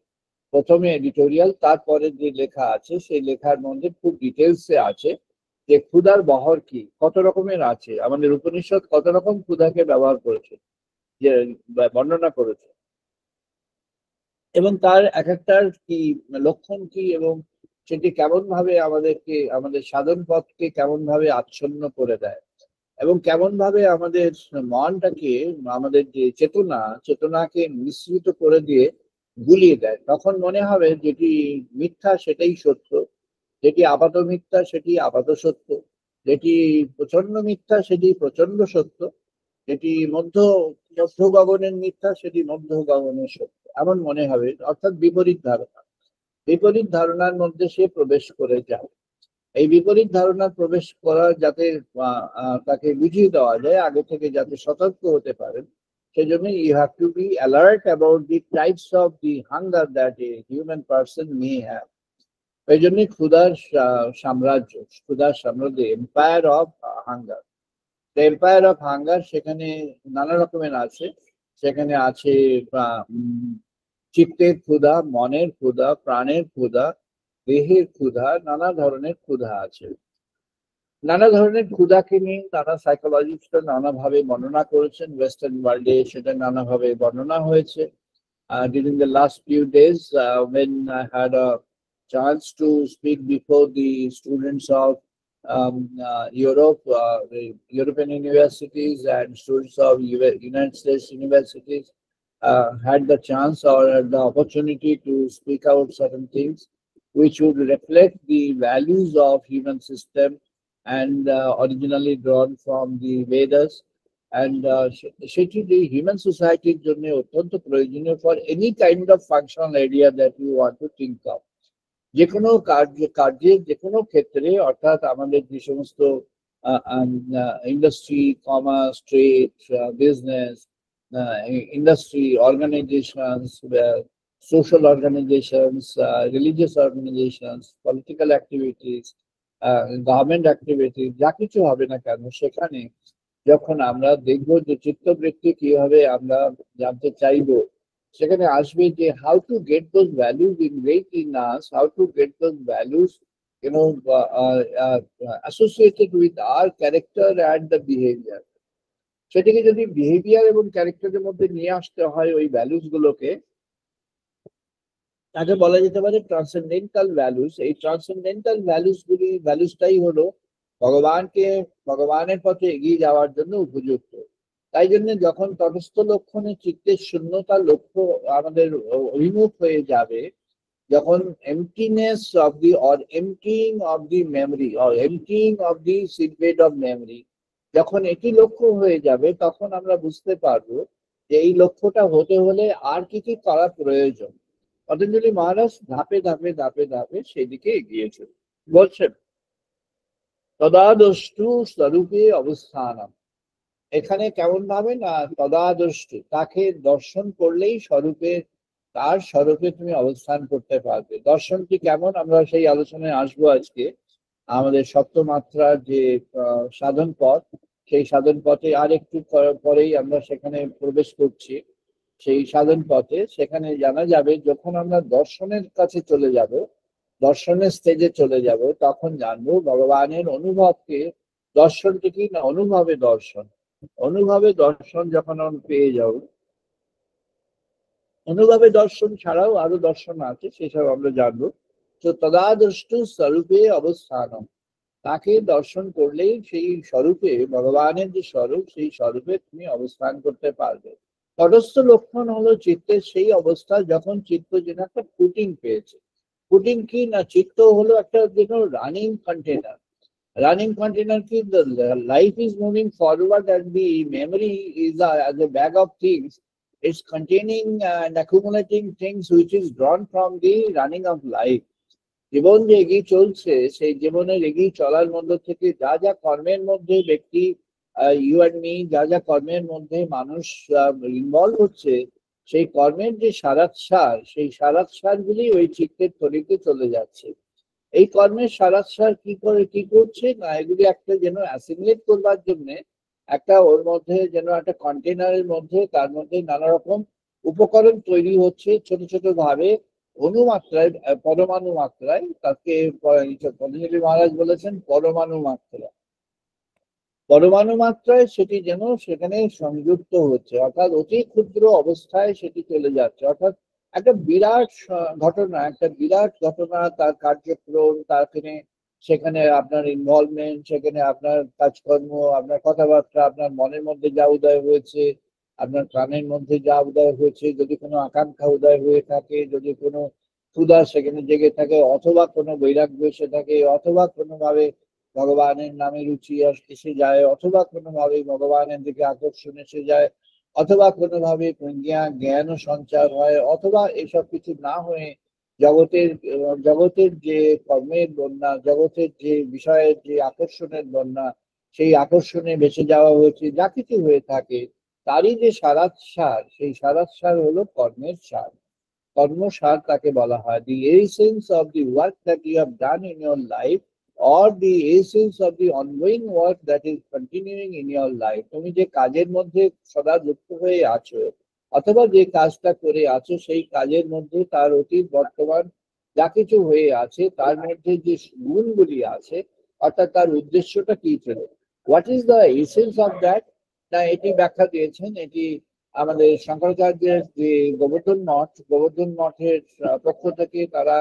প্রথমে এডিটোরিয়াল, তারপরে যে লেখা আছে সেই লেখার মধ্যে খুব ডিটেলসে আছে যে ক্ষুধার বহর কি, কত রকমের আছে, আমাদের উপনিষদ কত রকম ক্ষুধাকে ব্যবহার করেছে, যে বর্ণনা করেছে, এবং তার এক একটার কি লক্ষণ কি, এবং সেটি কেমন ভাবে আমাদেরকে, আমাদের সাধন পথকে কেমন ভাবে আচ্ছন্ন করে দেয়, এবং কেমন ভাবে আমাদের মনটাকে, আমাদের যে চেতনাকে মিশ্রিত করে দিয়ে গুলিয়ে দেয়। তখন মনে হবে যেটি মিথ্যা সেটাই সত্য, যেটি আপাত মিথ্যা সেটি আপাত সত্য, যেটি প্রচন্ড মিথ্যা সেটি প্রচন্ড সত্য, যেটি মধ্য গগনের মিথ্যা সেটি মধ্য গগনের সত্য। এমন মনে হবে, অর্থাৎ বিপরীত ধারণা। বিপরীত ধারণার মধ্যে সে প্রবেশ করে যায়। এই বিপরীত ধারণা প্রবেশ করা যাতে তাকে বুঝিয়ে দেওয়া যায় আগে থেকে, যাতে সতর্ক হতে পারেন, সেজন্য you have to be alert about the types of the hunger that a human person may have. এই জন্যই সাম্রাজ্য, ক্ষুধার সাম্রাজ্য, empire of hunger. Empire of hunger সেখানে নানা রকমের আছে। সেখানে আছে চিত্তের ক্ষুধা, মনের ক্ষুধা, প্রাণের ক্ষুধা, দেহের ক্ষুধা, নানা ধরনের ক্ষুধা আছে। নানা ধরনের ক্ষুধাকে নিয়ে নানা সাইকোলজিস্টরা নানাভাবে বর্ণনা করেছেন। ওয়েস্টার্ন ওয়ার্ল্ডে সেটা নানাভাবে বর্ণনা হয়েছে। During the last few days, when I had a chance to speak before the students of Europe, the European universities and students of United States universities, had the chance or the opportunity to speak out certain things which would reflect the values of human system and originally drawn from the Vedas. And সেটি যে human সোসাইটির জন্য অত্যন্ত প্রয়োজনীয় for any kind of functional area that you want to think of. যে কোনো কার্যের যে কোনো ক্ষেত্রে, অর্থাৎ আমাদের যে সমস্ত industry, commerce, trade, business, industry, organizations, social organizations, religious organizations, political activities, government activities, যা কিছু হবে না কেন, সেখানে যখন আমরা দেখব যে চিত্তবৃত্তি কিভাবে আমরা জানতে চাইবো, সেখানে আসবে যে how to get those values ingrate in us, how to get those values associated with our character and the behaviour. সেটাকে যদি বিহেভিয়ার এবং ক্যারেক্টারের মধ্যে নিয়ে আসতে হয়, ওই ভ্যালুজ গুলোকে, তাকে বলা যেতে পারে ট্রান্সেন্ডেন্টাল ভ্যালুজ। এই ট্রান্সেন্ডেন্টাল ভ্যালুজটাই হলো ভগবানের পথে এগিয়ে যাওয়ার জন্য উপযুক্ত। তাই জন্য যখন তটস্থ লক্ষণে চিত্তের শূন্যতার লক্ষ্য আমাদের অভিমুখ হয়ে যাবে, যখন emptiness of the or emptying of the memory or emptying of the seedbed of memory, যখন এটি লক্ষ্য হয়ে যাবে, তখন আমরা বুঝতে পারবো যে এই লক্ষ্যটা হতে হলে আর কি কি করা প্রয়োজন। পতঞ্জলি মহারাজ ধাপে ধাপে ধাপে ধাপে সেদিকে এগিয়েছেন। বলছেন তদাদষ্টু স্বরূপে অবস্থানম। এখানে কেমন ভাবে না, তদাদষ্টু, তাকে দর্শন করলেই তার স্বরূপে তুমি অবস্থান করতে পারবে। দর্শনটি কেমন, আমরা সেই আলোচনায় আসবো আজকে। আমাদের সপ্তমাত্রার যে সাধন পথ, সেই সাধন পথে আর একটু পরেই আমরা সেখানে প্রবেশ করছি। সেই সাধন পথে সেখানে জানা যাবে, যখন আমরা দর্শনের কাছে চলে যাব, দর্শনের স্টেজে চলে যাব, তখন জানবো ভগবানের অনুভবকে। দর্শনটি কি না, অনুভবে দর্শন। অনুভবে দর্শন যখন আমরা পেয়ে যাব, অনুভবে দর্শন ছাড়াও আরো দর্শন আছে, সেসব আমরা জানবো। তো তদাদষ্টু স্বরূপে অবস্থানম, তাকে দর্শন করলেই সেই স্বরূপে, ভগবানের যে স্বরূপ, সেই স্বরূপে তুমি অবস্থান করতে পারবে। তটস্থ লক্ষণ হলো চিত্তের সেই অবস্থা যখন চিত্ত যেন একটা ফুটিং পেয়েছে। ফুটিং কি না, চিত্ত হলো একটা যেন রানিং কন্টেনার। রানিং কন্টেনার কি, the life is moving forward and the memory is as a bag of things. It's containing and accumulating things which is drawn from the running of life. জীবন যে এগিয়ে চলছে, সেই জীবনের এগিয়ে চলার মধ্যে থেকে যা যা কর্মের মধ্যে ব্যক্তি, ইউ অ্যান্ড মি, যা যা কর্মের মধ্যে মানুষ ইনভলভ হচ্ছে, সেই কর্মের যে সারাৎসার, সেই সারাৎসারগুলি ওই চিত্তের থলিতে চলে যাচ্ছে। এই কর্মের সারাৎসার কি করছে না, এগুলি একটা যেন অ্যাসিমিলেট করবার জন্য একটা ওর মধ্যে যেন একটা কন্টেনারের মধ্যে, তার মধ্যে নানা রকম উপকরণ তৈরি হচ্ছে ছোট ছোট ভাবে, অনুমাত্রায়, পরমাণু মাত্রায়। তাকে পতঞ্জলি মহারাজ বলেছেন পরমাণু মাত্রা। পরমাণু মাত্রায় সেটি যেন সেখানে সংযুক্ত হচ্ছে, অর্থাৎ অতি ক্ষুদ্র অবস্থায় সেটি চলে যাচ্ছে। অর্থাৎ একটা বিরাট ঘটনা, তার কার্যক্রম, সেখানে আপনার ইনভলভমেন্ট, সেখানে আপনার কাজকর্ম, আপনার কথাবার্তা, আপনার মনের মধ্যে যা উদয় হয়েছে, আপনার প্রাণের মধ্যে যা উদয় হয়েছে, যদি কোনো আকাঙ্ক্ষা উদয় হয়ে থাকে, যদি কোনো ক্ষুধা সেখানে জেগে থাকে, অথবা কোনো বৈরাগ্য এসে থাকে, অথবা কোনোভাবে ভগবানের নামে রুচি এসে যায়, অথবা কোনোভাবে ভগবানের দিকে আকর্ষণ এসে যায়, অথবা কোনোভাবে জ্ঞান সঞ্চার হয়, অথবা এসব কিছু না হয়ে জগতের যে কর্মের বন্যা, জগতের যে বিষয়ের যে আকর্ষণের বন্যা, সেই আকর্ষণে ভেসে যাওয়া হয়েছে, যা কিছু হয়ে থাকে তারই যে সারাৎ সার, সেই সারাৎ সার হলো কর্মের সার। কর্মসার তাকে বলা হয়। The essence of the work that you have done in your life, or the essence of the ongoing work that is continuing in your life. তুমি যে কাজের মধ্যে সদা যুক্ত হয়ে আছো, অথবা যে কাজটা করে আছো, সেই কাজের মধ্যে তার অতীত বর্তমান যা কিছু হয়ে আছে তার মধ্যে যে গুণগুলি আছে, অর্থাৎ তার উদ্দেশ্যটা কি ছিল, what is the essence of that, না এটি ব্যাখ্যা দিয়েছেন। এটি আমাদের শঙ্করাচার্যের যে গোবর্ধন মঠের পক্ষ থেকে তারা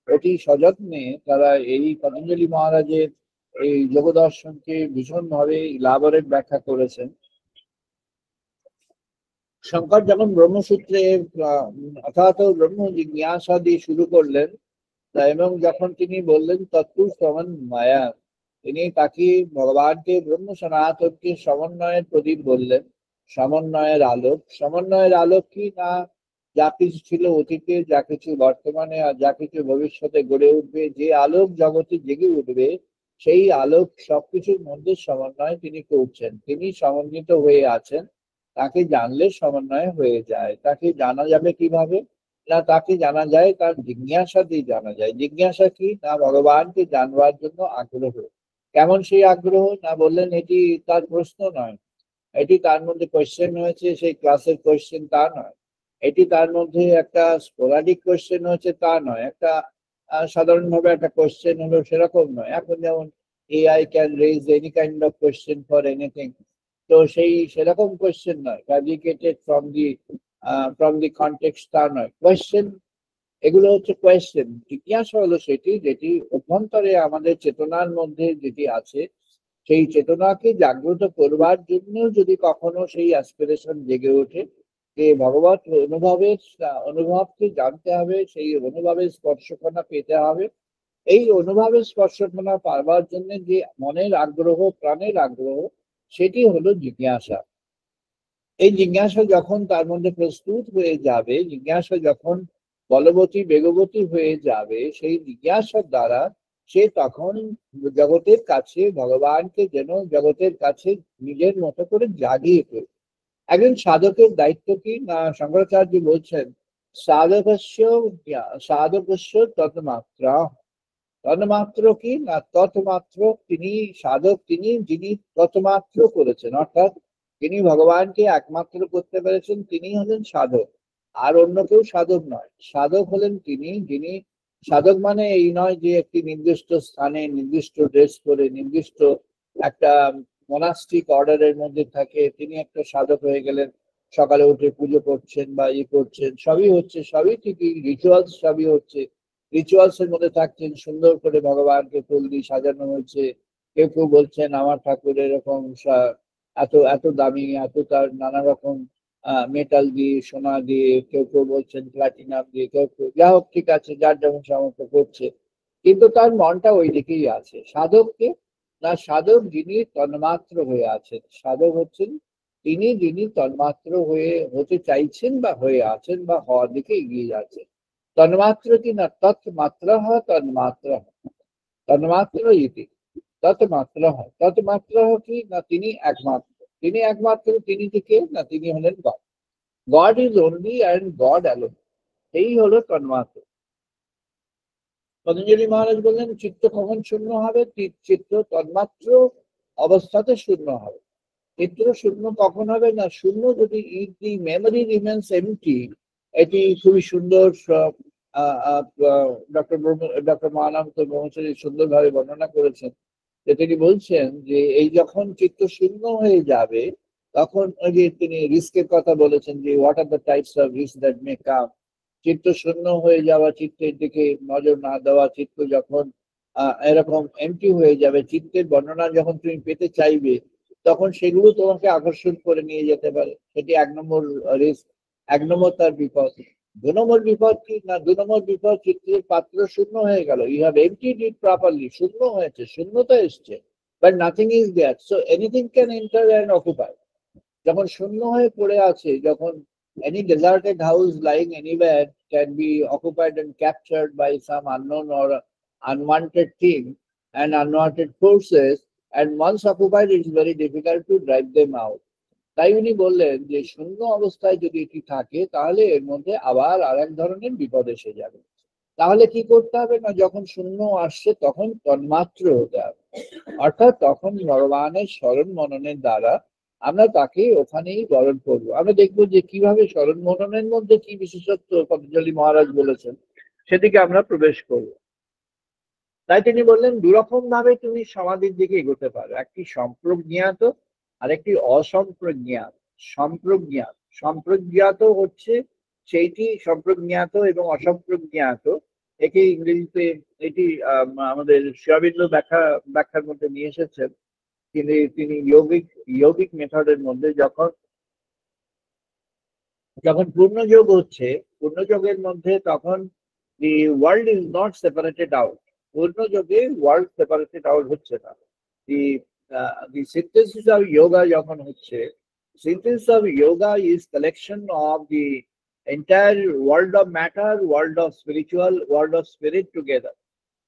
অতি সযত্নে তারা এই পতঞ্জলি মহারাজের এই যোগ দর্শনকে ভীষণভাবে ইলাবোরেট ব্যাখ্যা করেছেন। শঙ্কর যখন ব্রহ্মসূত্রে অর্থাৎ ব্রহ্ম জিজ্ঞাসা দিয়ে শুরু করলেন, এবং যখন তিনি বললেন তত্ত্ব সমান মায়া, তিনি তাকে ভগবানকে ব্রহ্ম সনাতনকে সমন্বয়ের প্রদীপ বললেন, সমন্বয়ের আলোক। সমন্বয়ের আলোক কি না, যা কিছু ছিল অতীতে, যা কিছু বর্তমানে, আর যা কিছু ভবিষ্যতে গড়ে উঠবে, যে আলোক জগতে জেগে উঠবে, সেই আলোক সবকিছুর মধ্যে সমন্বয় তিনি করছেন। তিনি সমন্বিত হয়ে আছেন। তাকে জানলে সমন্বয় হয়ে যায়। তাকে জানা যাবে কিভাবে, না তাকে জানা যায় তার জিজ্ঞাসা দিয়ে জানা যায়। জিজ্ঞাসা কি না, ভগবানকে জানবার জন্য আগ্রহ। কেমন সেই আগ্রহ, না বললেন এটি তার প্রশ্ন নয়, এটি তার মধ্যে কোয়েশ্চেন হয়েছে সেই ক্লাসের কোয়েশ্চেন তা নয়, এটি তার মধ্যে একটা স্পোরাডিক কোয়েশ্চেন হয়েছে তা নয়, একটা সাধারণভাবে একটা কোয়েশ্চেন হলো সেরকম নয়। এখন যেমন AI can raise any kind of question for anything, তো সেই সেরকম কোয়েশ্চেন নয়, ফ্যাব্রিকেটেড ফ্রম দি কনটেক্সট তা নয়, কোয়েশ্চেন। এগুলো হচ্ছে কোয়েশ্চেন। জিজ্ঞাসা হলো সেটি যেটি অভ্যন্তরে আমাদের চেতনার মধ্যে যেটি আছে, সেই চেতনাকে জাগ্রত করবার জন্য যদি কখনো সেই অ্যাসপিরেশন জেগে ওঠে যে ভগবত অনুভবকে জানতে হবে, সেই অনুভবের স্পর্শকণা পেতে হবে, এই অনুভবের স্পর্শকণা পাওয়ার জন্য যে মনের আগ্রহ, প্রাণের আগ্রহ, সেটি হলো জিজ্ঞাসা। এই জিজ্ঞাসা যখন তার মধ্যে প্রস্তুত হয়ে যাবে, জিজ্ঞাসা যখন বলবতী বেগবতী হয়ে যাবে, সেই জিজ্ঞাসার দ্বারা সে তখন জগতের কাছে ভগবানকে যেন জগতের কাছে নিজের মতো করে জাগিয়ে তোলে। একজন সাধকের দায়িত্ব কি না, শঙ্করাচার্য বলছেন সাধকস্য সাধকস্য তন্মাত্রা। তন্মাত্র কি না, তৎমাত্র তিনি সাধক, তিনি যিনি তৎমাত্র করেছেন, অর্থাৎ তিনি ভগবানকে একমাত্র করতে পেরেছেন, তিনি হলেন সাধক। আর অন্য কেউ সাধক নয়। সাধক হলেন তিনি, যিনি সাধক মানে এই নয় যে একটি নির্দিষ্ট স্থানে নির্দিষ্ট ড্রেস করে নির্দিষ্ট একটা মোনাস্টিক অর্ডারের মধ্যে থাকে তিনি একটা সাধক হয়ে গেলেন, সকালে উঠে পুজো করছেন বা করছেন, সবই হচ্ছে, সবই ঠিকই, রিচুয়ালস সবই হচ্ছে, রিচুয়ালস এর মধ্যে থাকছেন, সুন্দর করে ভগবানকে ফুল দিয়ে সাজানো হয়েছে। কেউ কেউ বলছেন আমার ঠাকুর এরকম এত এত দামি, এত তার নানা রকম মেটাল দিয়ে, সোনা দিয়ে, কেউ কেউ বলছেন প্লাটিনাম দিয়ে, কেউ কেউ, যা হোক ঠিক আছে, যার যেমন সামর্থ্য করছে, কিন্তু তার মনটা ওই দিকেই আছে। সাধককে না, সাধক যিনি তন্মাত্র হয়ে আছেন, সাধক হচ্ছেন তিনি যিনি তন্মাত্র হয়ে হতে চাইছেন বা হয়ে আছেন বা হওয়ার দিকে এগিয়ে যাচ্ছেন। তন্মাত্র কি না, তৎমাত্র তন্মাত্র, তন্মাত্র ইতি তৎমাত্র। তৎমাত্র কি না, তিনি একমাত্র, তিনি একমাত্র, তিনি থেকে না, তিনি হলেন god. God is only and god alone, এই হলো তন্মাত্র। পতঞ্জলি মহারাজ বললেন চিত্ত কখন শূন্য হবে, চিত্ত তন্মাত্র অবস্থাতে শূন্য হবে। চিত্র শূন্য কখন হবে না, শূন্য যদি if the memory remains empty. এটি খুবই সুন্দর, ডক্টর মহানান্ত ব্রহ্মচারী সুন্দরভাবে বর্ণনা করেছেন, যে তিনি বলছেন যে এই যখন চিত্ত শূন্য হয়ে যাবে, তখন ওই যে তিনি রিস্কের কথা বলেছেন যে what are the types of risk that may come. চিত্ত শূন্য হয়ে যাওয়া, চিত্তের দিকে নজর না দেওয়া, চিত্ত যখন এরকম এমটি হয়ে যাবে, চিত্তের বর্ণনা যখন তুমি পেতে চাইবে, তখন সেগুলো তোমাকে আকর্ষণ করে নিয়ে যেতে পারে। সেটি 1 নম্বর রিস্ক, 1 নম্বর তার বিপদ। 2 নম্বর বিপদ কি না, 2 নম্বর বিপদ চিত্তের পাত্র শূন্য হয়ে গেল, you have emptied it properly, শূন্য হয়েছে, শূন্যতা এসছে, but nothing is there, so anything can enter and occupy. যখন শূন্য হয়ে পড়ে আছে, যখন any deserted house lying anywhere can be occupied and captured by some unknown or unwanted thing and unwanted forces, and once occupied it is very difficult to drive them out. তাই উনি বললেন যে শূন্য অবস্থায় যদি এটি থাকে তাহলে এর মধ্যে আবার আর এক ধরনের বিপদ এসে যাবে। তাহলে কি করতে হবে না, যখন শূন্য আসছে তখন তন্মাত্র হতে হবে, অর্থাৎ তখন ভগবানের স্মরণ মননের দ্বারা আমরা তাকে ওখানেই বরণ করবো। আমরা দেখবো যে কিভাবে স্মরণ মননের মধ্যে কি বিশেষত্ব পতঞ্জলি মহারাজ বলেছেন, সেদিকে আমরা প্রবেশ করব। তাই তিনি বললেন দুরকম ভাবে তুমি সমাধির দিকে এগোতে পারো, একটি সম্প্রজ্ঞাত আর একটি অসম্প্রজ্ঞাত। সম্প্রজ্ঞাত সম্প্রজ্ঞাত হচ্ছে সেইটি, সম্প্রজ্ঞাত এবং অসম্প্রজ্ঞাত একে ইংরেজিতে এটি আমাদের শ্রীঅরবিন্দ ব্যাখ্যার মধ্যে নিয়ে এসেছেন। তিনি ইয়োগিক মেথডের মধ্যে যখন যখন পূর্ণযোগ হচ্ছে, পূর্ণযোগের মধ্যে তখন the world is not separated out. পূর্ণযোগে ওয়ার্ল্ড সেপারেটেড আউট হচ্ছে না। দি সিনথেসিস অফ যোগা যখন হচ্ছে, synthesis of yoga is collection of the entire world of matter, world of spiritual, world of spirit together.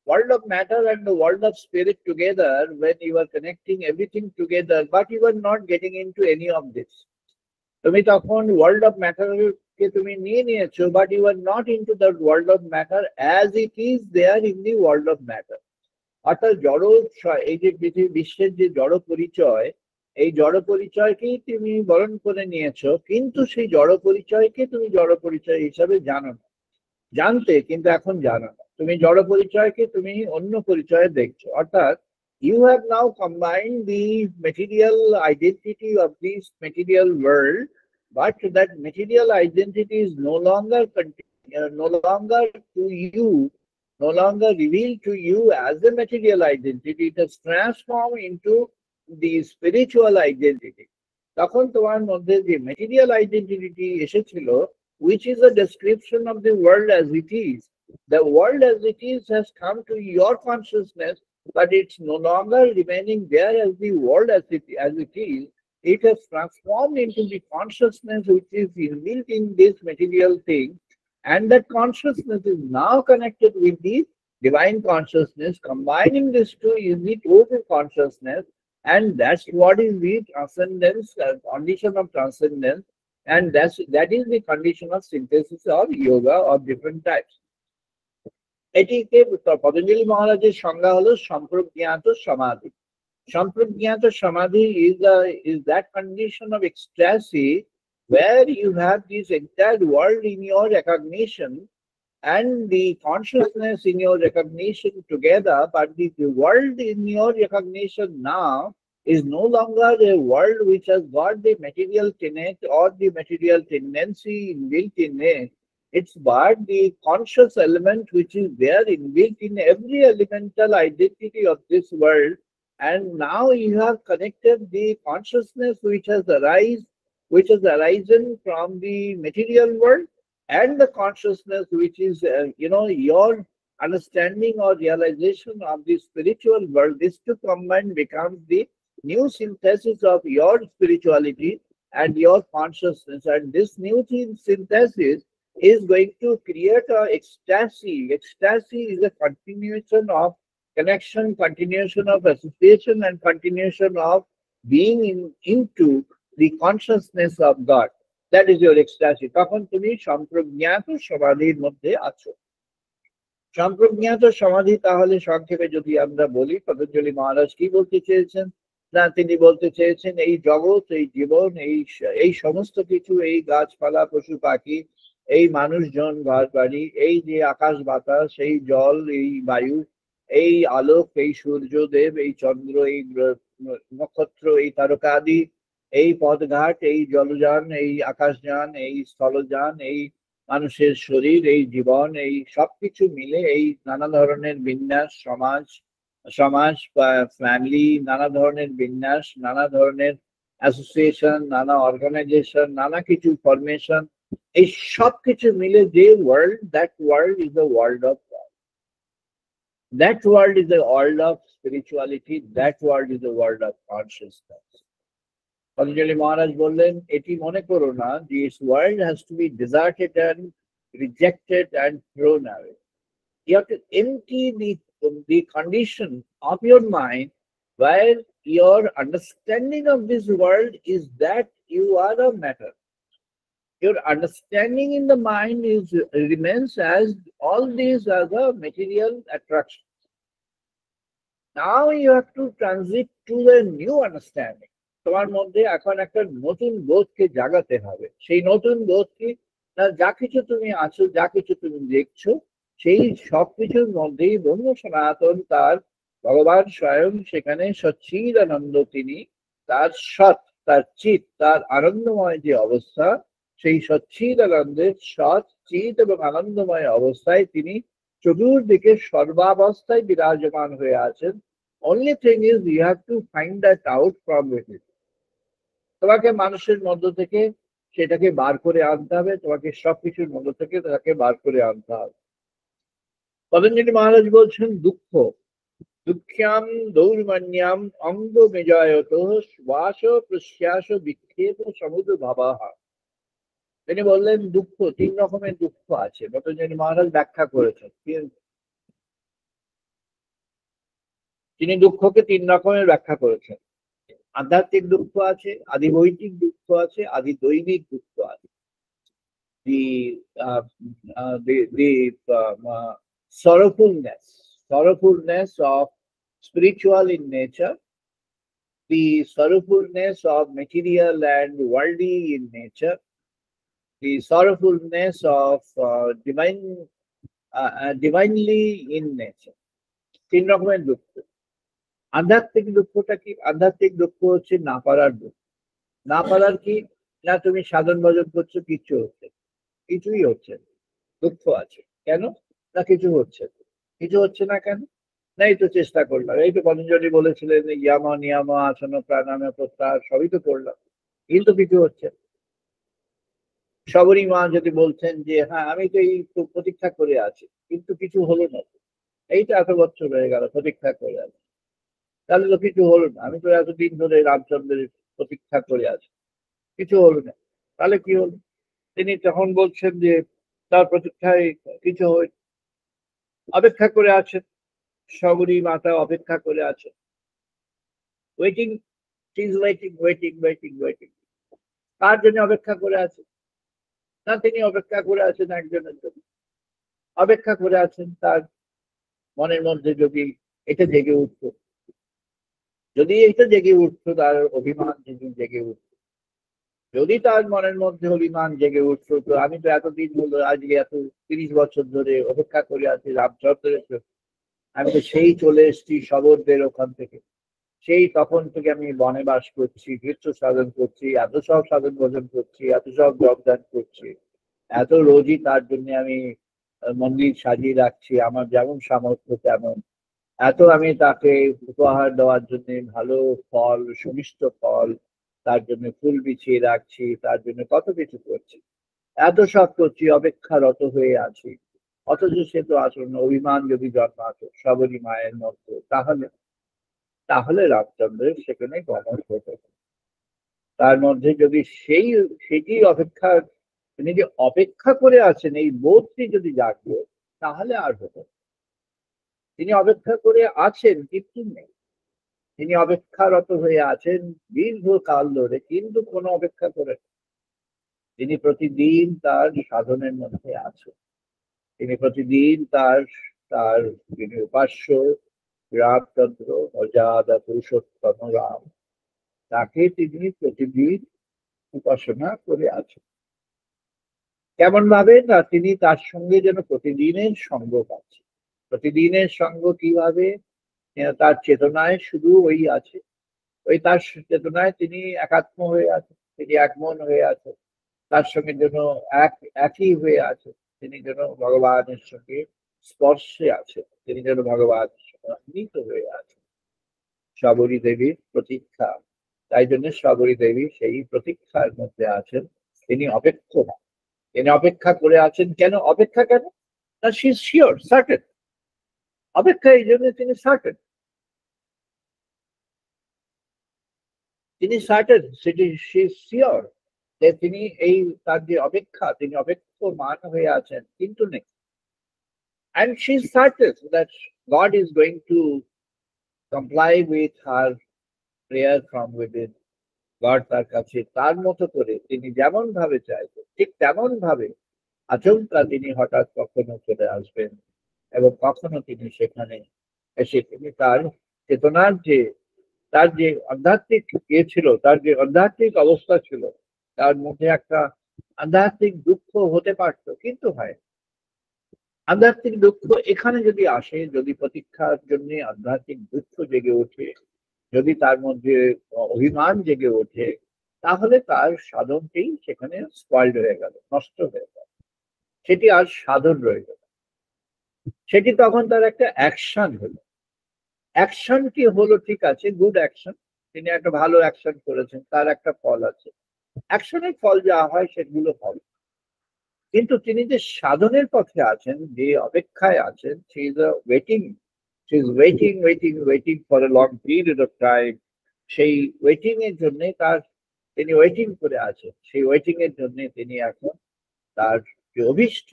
World of matter and the world of spirit together, when you are connecting everything together, but you are not getting into any of this. তুমি তখন world of matter কে তুমি নিয়ে নিয়েছো, but you are not into the world of matter as it is there in the world of matter. অর্থাৎ জড়, এই যে পৃথিবী বিশ্বের যে জড় পরিচয়, এই জড় পরিচয়কেই তুমি বরণ করে নিয়েছো, কিন্তু সেই জড় পরিচয়কে তুমি জড় পরিচয় হিসাবে জানো না, জানতে কিন্তু এখন জানো না। তুমি জড় পরিচয়কে তুমি অন্য পরিচয়ে দেখছো, অর্থাৎ you have now combined the material identity of this material world, but that material identity is no longer to you, no longer revealed to you as a material identity. It has transformed into the spiritual identity. তখন তোমার মধ্যে যে material identity এসেছিল, which is a description of the world as it is, the world as it is has come to your consciousness, but it's no longer remaining there as the world as it is. It has transformed into the consciousness which is inbuilt in this material thing, and that consciousness is now connected with the divine consciousness. Combining these two is the total consciousness, and that's what is the transcendence, condition of transcendence, and that is the condition of synthesis of yoga of different types. এটিকে পতঞ্জলি মহারাজের সংজ্ঞা হলো সম্প্রজ্ঞাত সমাধি। সম্প্রজ্ঞাত সমাধি is that condition of ecstasy where you have this entire world in your recognition and the consciousness in your recognition together, but the world in your recognition now is no longer a world which has got the material tenet or the material tendency inbuilt in it. It's but the conscious element which is there inbuilt in every elemental identity of this world. And now you have connected the consciousness which has arisen from the material world, and the consciousness which is, your understanding or realization of the spiritual world. This two combined becomes the new synthesis of your spirituality and your consciousness. And this new synthesis is going to create a ecstasy. Ecstasy is a continuation of connection, continuation of association, and continuation of being into the consciousness of God. That is your ecstasy. তখন তুমি সম্প্রজ্ঞাত সমাধির মধ্যে আছো। সম্প্রজ্ঞাত সমাধি তাহলে সংক্ষেপে যদি আমরা বলি, পতঞ্জলি মহারাজ কি বলতে চেয়েছেন না, তিনি বলতে চেয়েছেন এই জগৎ, এই জীবন, এই সমস্ত কিছু, এই গাছপালা, পশু পাখি, এই মানুষজন, ঘর বাড়ি, এই যে আকাশ বাতাস, এই জল, এই বায়ু, এই আলোক, এই সূর্যদেব, এই চন্দ্র, এই নক্ষত্র, এই তারকাদি, এই পথঘাট, এই জলযান, এই আকাশযান, এই স্থলযান, এই মানুষের শরীর, এই জীবন, এই সবকিছু মিলে এই নানা ধরনের বিন্যাস, সমাজ বা ফ্যামিলি, নানা ধরনের বিন্যাস, নানা ধরনের অ্যাসোসিয়েশন, নানা অর্গানাইজেশন, নানা কিছু ফরমেশন, এই সব কিছু মিলে যে world, that world is the world of God, that world is the world of spirituality, that world is the world of consciousness. Patanjali Maharaj বললেন, এটি মনে করো না, this world has to be deserted and rejected and thrown away. You have to empty the condition of your mind where your understanding of this world is that you are a matter. Your understanding in the mind remains as all these are the material attractions. Now you have to transit to the new understanding. তোমার মধ্যে এখন একটা নতুন বোধকে জাগাতে হবে। সেই নতুন বোধ কি না, যা কিছু তুমি আছো, যা কিছু তুমি দেখছো, সেই সব কিছুর মধ্যেই ব্রহ্ম সনাতন তার ভগবান স্বয়ং সেখানে সচ্চিদানন্দ, তিনি তার সৎ, তার চিত, তার আনন্দময় যে অবস্থা, সেই সচ্চিদানন্দের সৎ চিত এবং আনন্দময় অবস্থায় তিনি চতুর্দিকে সর্বাবস্থায় বিরাজমান হয়ে আছেন। Only thing is you have to find that out from within. তোমাকে মানুষের মধ্য থেকে সেটাকে বার করে আনতে হবে, তোমাকে সবকিছুর মধ্য থেকে তাকে বার করে আনতে হবে। পতঞ্জলি মহারাজ বলছেন, দুঃখ দুঃখ্যাম দৌর্মণ্যাম অঙ্গ মেজয়ত শ্বাস প্রশ্বাস বিক্ষেপ সমুদ্র ভাবাহা। তিনি বললেন দুঃখ, 3 রকমের দুঃখ আছে। পতঞ্জলি মহারাজ ব্যাখ্যা করেছেন, তিনি দুঃখকে 3 রকমের ব্যাখ্যা করেছেন। আধ্যাত্মিক দুঃখ আছে, আদিবৈদিক দুঃখ আছে, আদি দৈবিক দুঃখ আছে। The sorrowfulness of spiritual in nature, the sorrowfulness of material and worldly in nature, the sorrowfulness of divinely in nature. 3 রকমের দুঃখ। আধ্যাত্মিক দুঃখটা কি? আধ্যাত্মিক দুঃখ হচ্ছে না পারার দুঃখ। না পারার কি না, তুমি সাধন ভজন করছো, কিচ্ছু হচ্ছে, কিছুই হচ্ছে না, দুঃখ আছে। কেন না, কিছু হচ্ছে না। কিছু হচ্ছে না কেন না, এই তো চেষ্টা করলাম, এই তো পতঞ্জলি বলেছিলেন ইয়াম নিয়াম আসন প্রাণায়াম প্রত্যাহার সবই তো করলাম, কিন্তু কিছু হচ্ছে না। সবরই মা যদি বলছেন যে হ্যাঁ আমি তো এই তো প্রতীক্ষা করে আছি, কিন্তু কিছু হলো না, এই তো এত বছর হয়ে গেল প্রতীক্ষা করে আছি, তাহলে তো কিছু হলো না। আমি তো এতদিন ধরে রামচন্দ্রের প্রতীক্ষা করে আছি, কিছু হলো না, তাহলে কি হলো? তিনি তখন বলছেন যে তার প্রতীক্ষায় কিছু অপেক্ষা করে আছেন, সবরী মাতা অপেক্ষা করে আছেন। Waiting, is waiting waiting waiting waiting. কার জন্য অপেক্ষা করে আছে? না, তিনি অপেক্ষা করে আছেন একজনের জন্য, অপেক্ষা করে আছেন তার মনের মধ্যে যদি এটা জেগে উঠত, যদি এটা জেগে উঠতো, তার অভিমান যদি জেগে উঠতো, যদি তার মনের মধ্যে অভিমান জেগে উঠতো, তো আমি তো এতদিন হলো, আজকে এত 30 বছর ধরে অপেক্ষা করে আছি রামচন্দ্রের জন্য, আমি তো সেই চলে এসেছি শবরদের ওখান থেকে, সেই তখন থেকে আমি বনে বাস করছি, কৃচ্ছ সাধন করছি, এত সব সাধন ভোজন করছি, এত সব যোগদান করছি, এত রোজই তার জন্য আমি মন্দির সাজিয়ে রাখছি, আমার যেমন সামর্থ্য তেমন, এত আমি তাকে উপহার দেওয়ার জন্য ভালো ফল, সুমিষ্ট ফল, তার জন্য ফুল বিছিয়ে রাখছি, তার জন্য কত কিছু করছি, এত সব করছি, অপেক্ষারত হয়ে আছি, অথচ সে তো আসলে অভিমান যদি জন্মাতো সবরই মায়ের মধ্যে, তাহলে রামচন্দ্রের সেখানে গমন হতো। তার মধ্যে যদি সেটি অপেক্ষা, তিনি যে অপেক্ষা করে আছেন এই বোধটি যদি জাগতো, তাহলে আর হতো। তিনি অপেক্ষা করে আছেন কিন্তু নেই, তিনি অপেক্ষারত হয়ে আছেন দীর্ঘকাল ধরে, কিন্তু কোনো অপেক্ষা করে তিনি প্রতিদিন তার সাধনের মধ্যে আছেন। তিনি প্রতিদিন তার তার তিনি উপাস্য রামচন্দ্র অজাদা পুরুষোত্তম রাম, তাকে তিনি প্রতিদিন উপাসনা করে আছেন। কেমন ভাবে না, তিনি তার সঙ্গে যেন প্রতিদিনের সঙ্গ পাচ্ছেন। প্রতিদিনের সঙ্গ কিভাবে? তার চেতনায় শুধু ওই আছে, ওই তার চেতনায় তিনি একাত্ম হয়ে আছেন, তিনি একমন হয়ে আছেন, তার সঙ্গে যেন একই হয়ে আছে, তিনি যেন ভগবানের সঙ্গে স্পর্শে আছে, তিনি যেন ভগবানের সঙ্গে মিলিত হয়ে আছেন। সবরী দেবীর প্রতীক্ষা, তাই জন্য সবরী দেবী সেই প্রতীক্ষার মধ্যে আছেন, তিনি অপেক্ষা, তিনি অপেক্ষা করে আছেন। কেন অপেক্ষা? কেন না, শি ইজ শিওর, সার্টেন। অপেক্ষা এই জন্য তিনি সার্টেন, তিনি সার্টেন, সে শিওর যে তিনি এই তার যে অপেক্ষা, তিনি অপেক্ষমান হয়ে আছেন, কিন্তু নেই। And she's certain that God is going to comply with her prayer from within. God তার কাছে তার মতো করে তিনি যেমন ভাবে চাইবেন, ঠিক তেমন ভাবে আচমকা তিনি হঠাৎ কখনো চলে আসবেন, এবং কখনো তিনি সেখানে এসে তিনি তার চেতনার যে, তার যে আধ্যাত্মিক ইয়ে ছিল, তার যে আধ্যাত্মিক অবস্থা ছিল, তার মধ্যে একটা আধ্যাত্মিক দুঃখ হতে পারত, কিন্তু হয় আধ্যাত্মিক দুঃখ এখানে যদি আসে, যদি প্রতীক্ষার জন্য আধ্যাত্মিক দুঃখ জেগে ওঠে, যদি তার মধ্যে অভিমান জেগে ওঠে, তাহলে তার সাধনটি সেখানে স্পয়েলড হয়ে গেল, নষ্ট হয়ে গেল, সেটি আর সাধন রয়ে গেল। সেটি তখন তার একটা অ্যাকশন হলো। অ্যাকশনটি হলো ঠিক আছে, গুড অ্যাকশন, তিনি একটা ভালো অ্যাকশন করেছেন, তার একটা ফল আছে। অ্যাকশনের ফল যা হয় সেগুলো হবে, কিন্তু তিনি যে সাধনের পথে আছেন, যে অপেক্ষায় আছেন, সে ইজ ওয়েটিং, সে is waiting waiting waiting for a long period of time. সেই ওয়েটিং এর জন্য তার, তিনি ওয়েটিং করে আছেন, সেই ওয়েটিং এর জন্য তিনি এখন তার যে অভীষ্ট,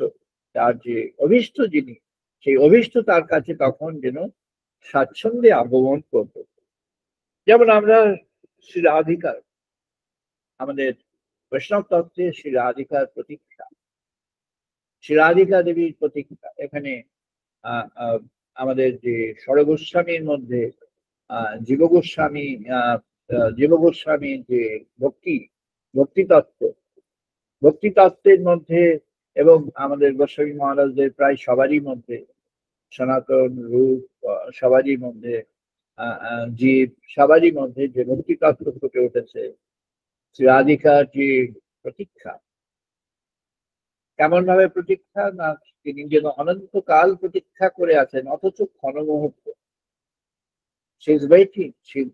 তার যে অভীষ্ট যিনি, সেই অভীষ্ট তার কাছে তখন যেন স্বাচ্ছন্দ্যে আগমন করবে। যেমন আমরা শ্রী রাধিকার, আমাদের বৈষ্ণব তত্ত্বে শ্রী রাধিকার প্রতীক্ষা, শ্রী রাধিকা দেবীর প্রতীক্ষা, এখানে আমাদের যে ষড়গোস্বামীর মধ্যে জীব গোস্বামী যে ভক্তি তত্ত্বের মধ্যে, এবং আমাদের গোস্বামী মহারাজদের প্রায় সবারই মধ্যে, সনাতন রূপ সবারই মধ্যে, জীব সবারই মধ্যে যে ভক্তি তত্ত্ব ফুটে উঠেছে, শ্রী রাধিকার যে প্রতীক্ষা, কেমন ভাবে প্রতীক্ষা না, তিনি যেন অনন্তকাল প্রতীক্ষা করে আছেন, অথচ ক্ষণ মুহূর্ত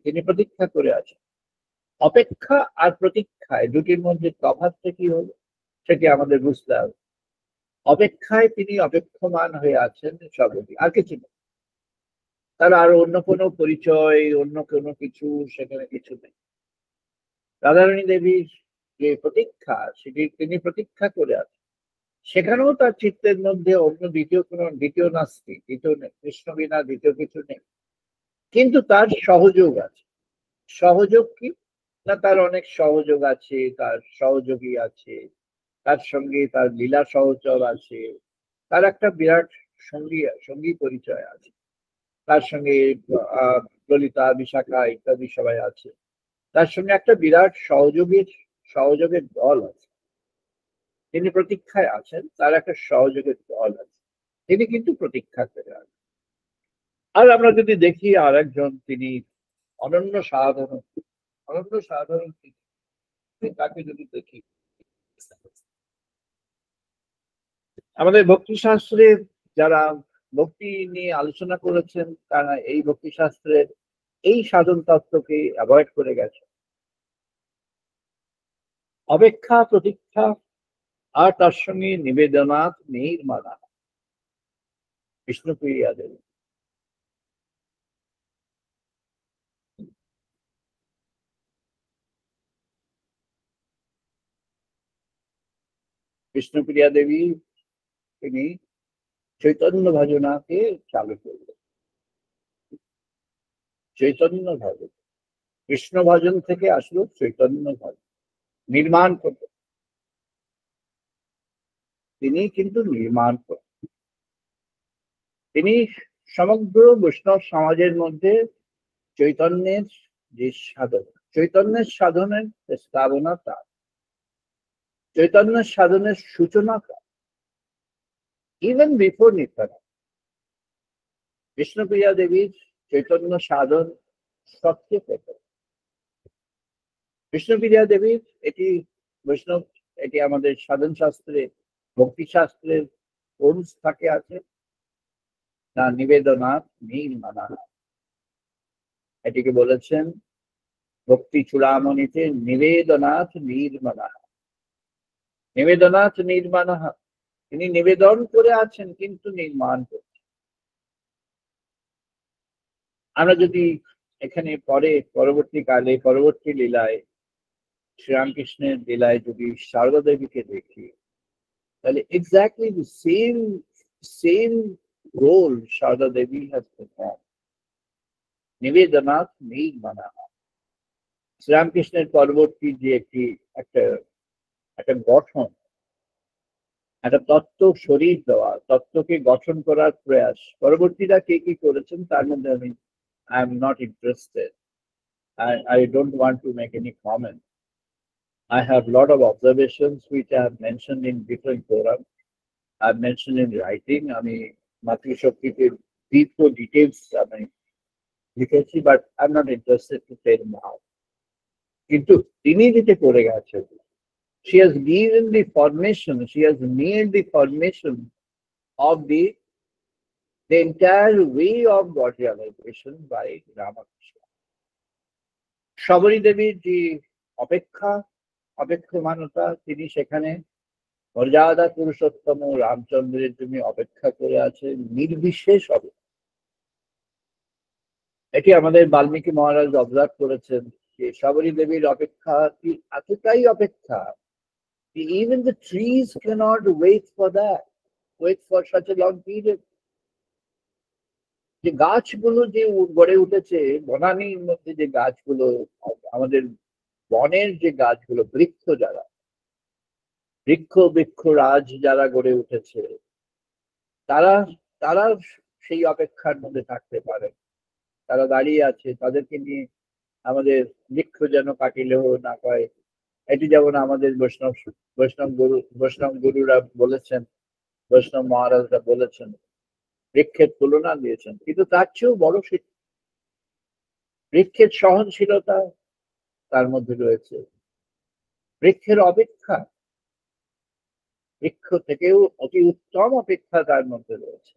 তিনি প্রতীক্ষা করে আছেন। অপেক্ষা আর প্রতীক্ষায় দুটির মধ্যে তফাৎটা কি হলো, সেটি আমাদের বুঝতে হবে। অপেক্ষায় তিনি অপেক্ষমান হয়ে আছেন সর্বদি, আর কিছু নেই, তার আর অন্য কোনো পরিচয়, অন্য কোনো কিছু সেখানে কিছু নেই। রাধারানী দেবীর যে প্রতীক্ষা, সেটি তিনি প্রতীক্ষা করে আছেন, সেখানেও তার চিত্তের মধ্যে অন্য দ্বিতীয় নাস্তি, দ্বিতীয় নেই, কৃষ্ণ বিনা দ্বিতীয় কিছু নেই, কিন্তু তার সহযোগ আছে। সহযোগ কি না, তার অনেক সহযোগ আছে, তার সহযোগী আছে, তার সঙ্গে তার লীলা সহচর আছে, তার একটা বিরাট সঙ্গী পরিচয় আছে, তার সঙ্গে ললিতা বিশাখা ইত্যাদি সবাই আছে, তার সঙ্গে একটা বিরাট সহযোগের দল আছে। তিনি প্রতীক্ষায় আছেন, তার একটা সহযোগের দল আছে, তিনি কিন্তু প্রতীক্ষা করে আছেন। আর আমরা যদি দেখি আর একজন, তিনি অনন্য সাধারণ তাকে যদি দেখি, আমাদের ভক্তি শাস্ত্রে যারা ভক্তি নিয়ে আলোচনা করেছেন, তারা এই ভক্তি শাস্ত্রের এই সাধন তত্ত্বকে অ্যাভয়েড করে গেছে। অপেক্ষা, প্রতীক্ষা, আর তার সঙ্গে নিবেদনাথ নির্মাণা, বিষ্ণুপ্রিয়া দেবী। বিষ্ণুপ্রিয়া দেবী তিনি চৈতন্য ভজনাকে চালু করলেন। চৈতন্য ভজন, কৃষ্ণ ভজন থেকে আসলো চৈতন্য ভজন, নির্মাণ করলেন তিনি, কিন্তু নির্মাণ করলেন তিনি সমগ্র বৈষ্ণব সমাজের মধ্যে চৈতন্যের যে সাধন, চৈতন্যের সাধনের স্থাপনা তার, চৈতন্যের সাধনের সূচনা তার, ইভেন বিফোর নিত্যানন্দ। বিষ্ণুপ্রিয়া দেবীর চৈতন্য সাধন সবচেয়ে প্রথম। বিষ্ণুপ্রিয়া দেবীর এটি আমাদের সাধন শাস্ত্রে, ভক্তি শাস্ত্রের কোন স্থাকে আছে না, নিবেদনাথ নির্মাণা, এটিকে বলেছেন ভক্তি চূড়ামণিতে নিবেদনাথ নির্মাণা। নিবেদনাথ নির্মাণা, তিনি নিবেদন করে আছেন কিন্তু নির্মাণ করছেন। আমরা যদি এখানে পরবর্তীকালে পরবর্তী লীলায় শ্রীরামকৃষ্ণের লীলায় যদি সারদা দেবীকে দেখি, তাহলে exactly the same role Sarada Devi has perform. নিবেদনাথ নেই মানা। শ্রীরামকৃষ্ণের পরবর্তী যে একটা একটা গঠন, একটা তত্ত্ব শরীর দেওয়া, তত্ত্বকে গঠন করার প্রয়াস পরবর্তীরা কে কি করেছেন তার মধ্যে I am not interested. I don't want to make any comment. I have a lot of observations which I have mentioned in different forums. I have mentioned in writing. আমি মাতৃশক্তিতে দীর্ঘ ডিটেলস আমি লিখেছি, but I'm not interested to tell now. কিন্তু তিনি যেটা করে গেছেন, she has given the formation, she has made the formation of the entire way of God realization by Ramakrishna. Shabari দেবীর যে অপেক্ষমানতা, তিনি সেখানে মর্যাদা পুরুষোত্তম রামচন্দ্রের জন্য অপেক্ষা করে আছেন নির্বিশেষ হবে। এটি আমাদের বাল্মীকি মহারাজ অবজার্ভ করেছেন যে শবরী দেবীর অপেক্ষা কি এতটাই অপেক্ষা, even the trees cannot wait for such a long period. যে গাছগুলো যে গড়ে উঠেছে বনানীর মধ্যে, যে গাছগুলো আমাদের বনের যে গাছগুলো, বৃক্ষরাজ যারা গড়ে উঠেছে, তারা তারা সেই অপেক্ষার মধ্যে থাকতে পারে। তারা দাঁড়িয়ে আছে, তাদেরকে নিয়ে আমাদের বৃক্ষ যেন কাটিলেও না পায়। এটি যেমন আমাদের বৈষ্ণব গুরুরা বলেছেন, বৈষ্ণব মহারাজরা বলেছেন, বৃক্ষের তুলনা দিয়েছেন, কিন্তু তার চেয়েও বড় বৃক্ষের সহনশীলতা তার মধ্যে রয়েছে, বৃক্ষের অপেক্ষা, বৃক্ষ থেকেও অতি উত্তম অপেক্ষা তার মধ্যে রয়েছে।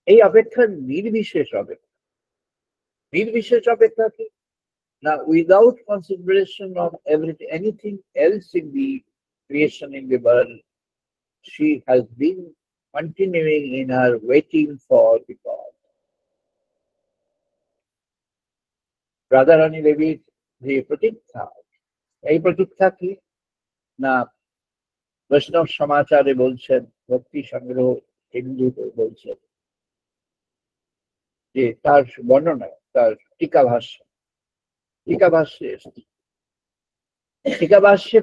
এই অপেক্ষার নির্বিশেষ অপেক্ষা কি না, without consideration of anything else in the creation in the world, she has been continuing in her waiting for the God. Radharani দেবীর যে প্রতীক্ষা, এই প্রতীক্ষা কি না, বৈষ্ণব সমাচারে বলছেন, ভক্তি সংগ্রহ হিন্দু বলছেন যে তার বর্ণনায়, তার টিকাভাষ্যে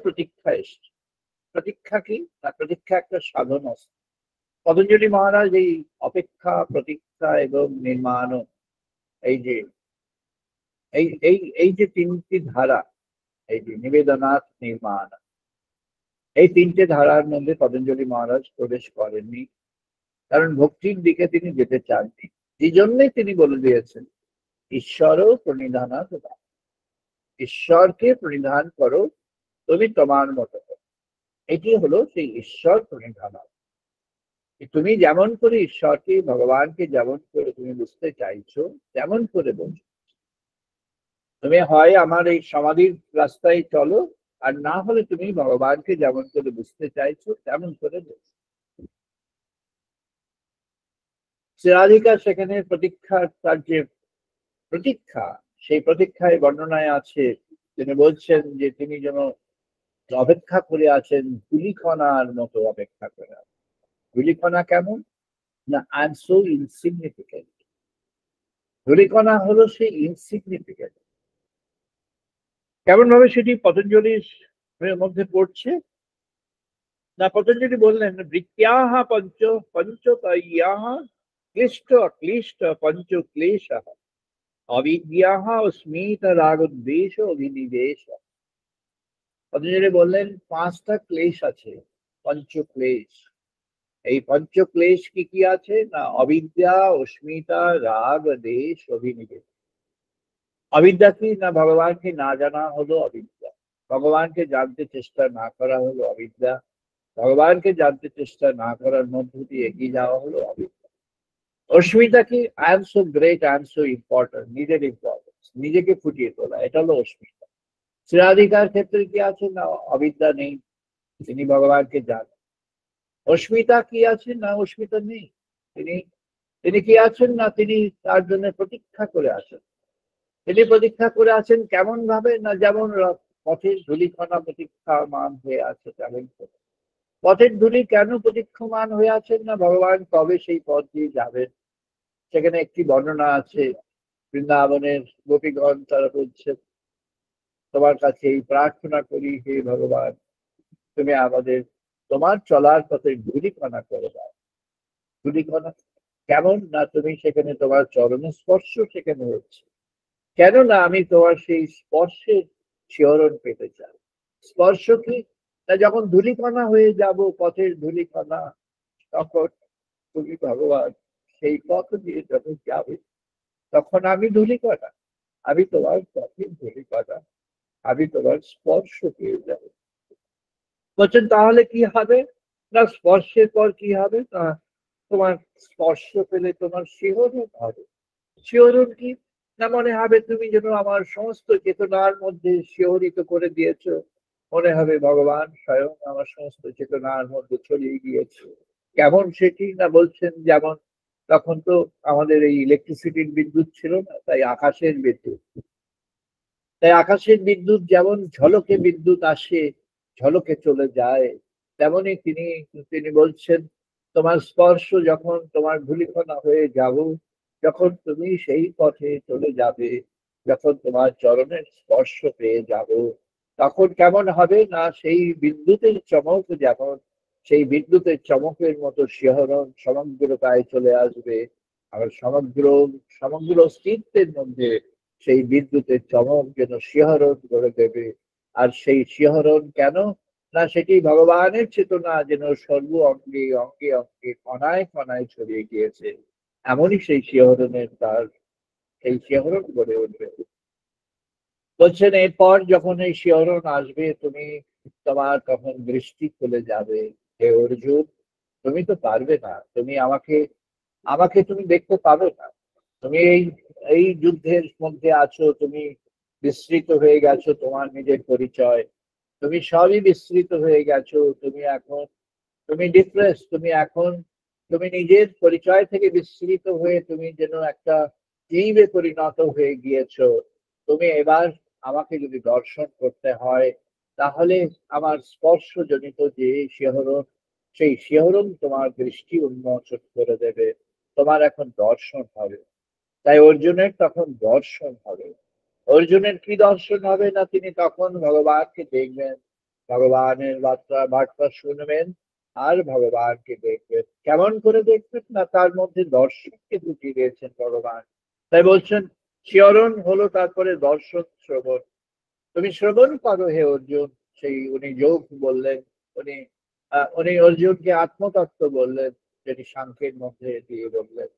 প্রতীক্ষা এসছে। প্রতীক্ষা কি না, প্রতীক্ষা একটা সাধন। পতঞ্জলি মহারাজ এই অপেক্ষা, প্রতীক্ষা এবং নির্মাণ, এই যে তিনটি ধারা, এই যে নিবেদনাথ, নির্মাণ, এই তিনটে ধারার মধ্যে পতঞ্জলি মহারাজ প্রবেশ করেননি, কারণ ভক্তির দিকে তিনি যেতে চাননি। এই জন্যই তিনি বলে দিয়েছেন, ঈশ্বরও প্রণিধানাথ, ঈশ্বরকে প্রণিধান করো তুমি তোমার মতো। এটি হলো সেই ঈশ্বর প্রণিধানাথ। তুমি যেমন করে ঈশ্বরকে, ভগবানকে যেমন করে তুমি বুঝতে চাইছো, তেমন করে বলছো। তুমি হয় আমার এই সমাধির রাস্তায় চলো, আর না হলে তুমি ভগবানকে যেমন করে বুঝতে চাইছো তেমন করে বলছো। শ্রীরাধিকা সেখানে প্রতীক্ষার, তার যে প্রতীক্ষা, সেই প্রতীক্ষায় বর্ণনায় আছে, তিনি বলছেন যে তিনি যেন অপেক্ষা করে আছেন ধূলিকণার মতো অপেক্ষা করে। ধূলিকণা কেমন না, আই এম সো ইনসিগনিফিকেন্ট। ধূলিকণা হলো সেই ইনসিগনিফিকেন্ট। কেমন ভাবে সেটি পতঞ্জলির মধ্যে পড়ছে না, পতঞ্জলি বললেন, বৃত্যাহ পঞ্চতয়াহ ক্লিষ্ট অক্লিষ্ট পঞ্চ ক্লেশ অবিদ্যাহ স্মিত রাগোদ্বেষ অভিনিবেশ। পতঞ্জলি বললেন 5টা ক্লেশ আছে, পঞ্চক্লেশ। এই পঞ্চক্লেশ কি কি আছে না, অবিদ্যা, অস্মিতা, রাগ, দেশ, অভিনিবেশ। অবিদ্যা কি না, ভগবানকে না জানা হলো অবিদ্যা, ভগবানকে জানতে চেষ্টা না করা হলো অবিদ্যা, ভগবানকে জানতে চেষ্টা না করার মধ্য দিয়ে এগিয়ে যাওয়া হলো অবিদ্যা। অস্মিতা কি, I am so great, I am so important, নিজের ইম্পর্টেন্স, নিজেকে ফুটিয়ে তোলা, এটা হলো অস্মিতা। শ্রীরাধিকার ক্ষেত্রে কি আছে না, অবিদ্যা নেই, তিনি ভগবানকে জানেন। অস্মিতা কি আছে না, অস্মিতা নেই, তিনি কি আছেন না, তিনি তার জন্য প্রতীক্ষা করে আছেন। তিনি প্রতীক্ষা করে আছেন কেমন ভাবে, না যেমন পথের ধূলিকণা প্রতীক্ষামান হয়ে আছে তেমন করে। পথের ধূলি কেন প্রতীক্ষমান হয়ে আছেন, না ভগবান কবে সেই পথ দিয়ে যাবেন। সেখানে একটি বর্ণনা আছে, বৃন্দাবনের গোপীগণ তারা বলছেন, তোমার কাছে এই প্রার্থনা করি হে ভগবান, তুমি আমাদের তোমার চলার পথে ধূলিকণা করে দাও। ধূলিকণা কেমন, না তুমি সেখানে তোমার চরণে স্পর্শ সেখানে হচ্ছে, কেননা আমি তোমার সেই স্পর্শের শিহরণ পেতে চাই। স্পর্শ কি, না যখন ধূলিকণা হয়ে যাব, পথের ধূলিকণা, তখন তুমি ভগবান সেই পথ দিয়ে যখন যাবে, তখন আমি ধূলিকণা, আমি তোমার পথের ধূলিকণা, আমি তোমার স্পর্শ পেয়ে যাব। বলছেন তাহলে কি হবে, না স্পর্শের পর কি হবে, না তোমার স্পর্শ পেলে তোমার শিহরণ হবে। শিহরণ কি, না মনে হবে তুমি যেন আমার সমস্ত চেতনার মধ্যে শিহরিত করে দিয়েছো, মনে হবে ভগবান স্বয়ং আমার সমস্ত চেতনার মধ্যে ছড়িয়ে গিয়েছে। কেমন সেটি, না বলছেন যেমন তখন তো আমাদের এই ইলেকট্রিসিটির বিদ্যুৎ ছিল না, তাই আকাশের বিদ্যুৎ। তাই আকাশের বিদ্যুৎ যেমন ঝলকে বিদ্যুৎ আসে, ঝলকে চলে যায়, তেমনি তিনি তিনি বলছেন তোমার স্পর্শ যখন তোমার ধূলিকণা হয়ে যাব, যখন তুমি সেই পথে চলে যাবে, যখন তোমার চরণের স্পর্শ পেয়ে যাব, তখন কেমন হবে, না সেই বিদ্যুতের চমক যেমন, সেই বিদ্যুতের চমকের মতো শিহরণ সমগ্র গায়ে চলে আসবে। আর সমগ্র সমগ্র অস্তিত্বের মধ্যে সেই বিদ্যুতের চমক যেন শিহরণ করে দেবে। আর সেই শিহরণ কেন, না সেটি ভগবানের চেতনা যেন সর্ব অঙ্গে অঙ্গে অঙ্গে কণায় কণায় ছড়িয়ে গিয়েছে, এমনই সেই শিহরণের তার সেই শিহরণ গড়ে উঠবে। বলছেন এরপর যখন এই শিহরণ আসবে, তুমি তোমার তখন দৃষ্টি খুলে যাবে, হে অর্জুন তুমি তো পারবে না, তুমি আমাকে আমাকে তুমি দেখতে পাবে না। তুমি এই এই যুদ্ধের মধ্যে আছো, তুমি বিস্মৃত হয়ে গেছো তোমার নিজের পরিচয়, তুমি সবই বিস্মৃত হয়ে গেছো, তুমি এখন তুমি ডিপ্রেস, তুমি এখন তুমি নিজের পরিচয় থেকে বিস্মৃত হয়ে তুমি যেন একটা জীবে পরিণত হয়ে গিয়েছো। তুমি এবার আমাকে যদি দর্শন করতে হয়, তাহলে আমার স্পর্শজনিত যে শিহরণ, সেই শিহরণ তোমার দৃষ্টি উন্মোচন করে দেবে, তোমার এখন দর্শন হবে। তাই অর্জুনের তখন দর্শন হবে। অর্জুনের কি দর্শন হবে, না তিনি তখন ভগবানকে দেখবেন, ভগবানের বার্তা বার্তা শুনবেন, আর ভগবানকে দেখবেন। কেমন করে দেখবেন, না তার মধ্যে দর্শনকে ঢুকিয়ে দিয়েছেন ভগবান। তাই বলছেন শিহরণ হলো তারপরে দর্শন শ্রবণ। তুমি শ্রবণ করো হে অর্জুন। সেই উনি যোগ বললেন, উনি উনি অর্জুনকে আত্মতত্ত্ব বললেন, যেটি সাংখ্যের মধ্যে দিয়ে বললেন।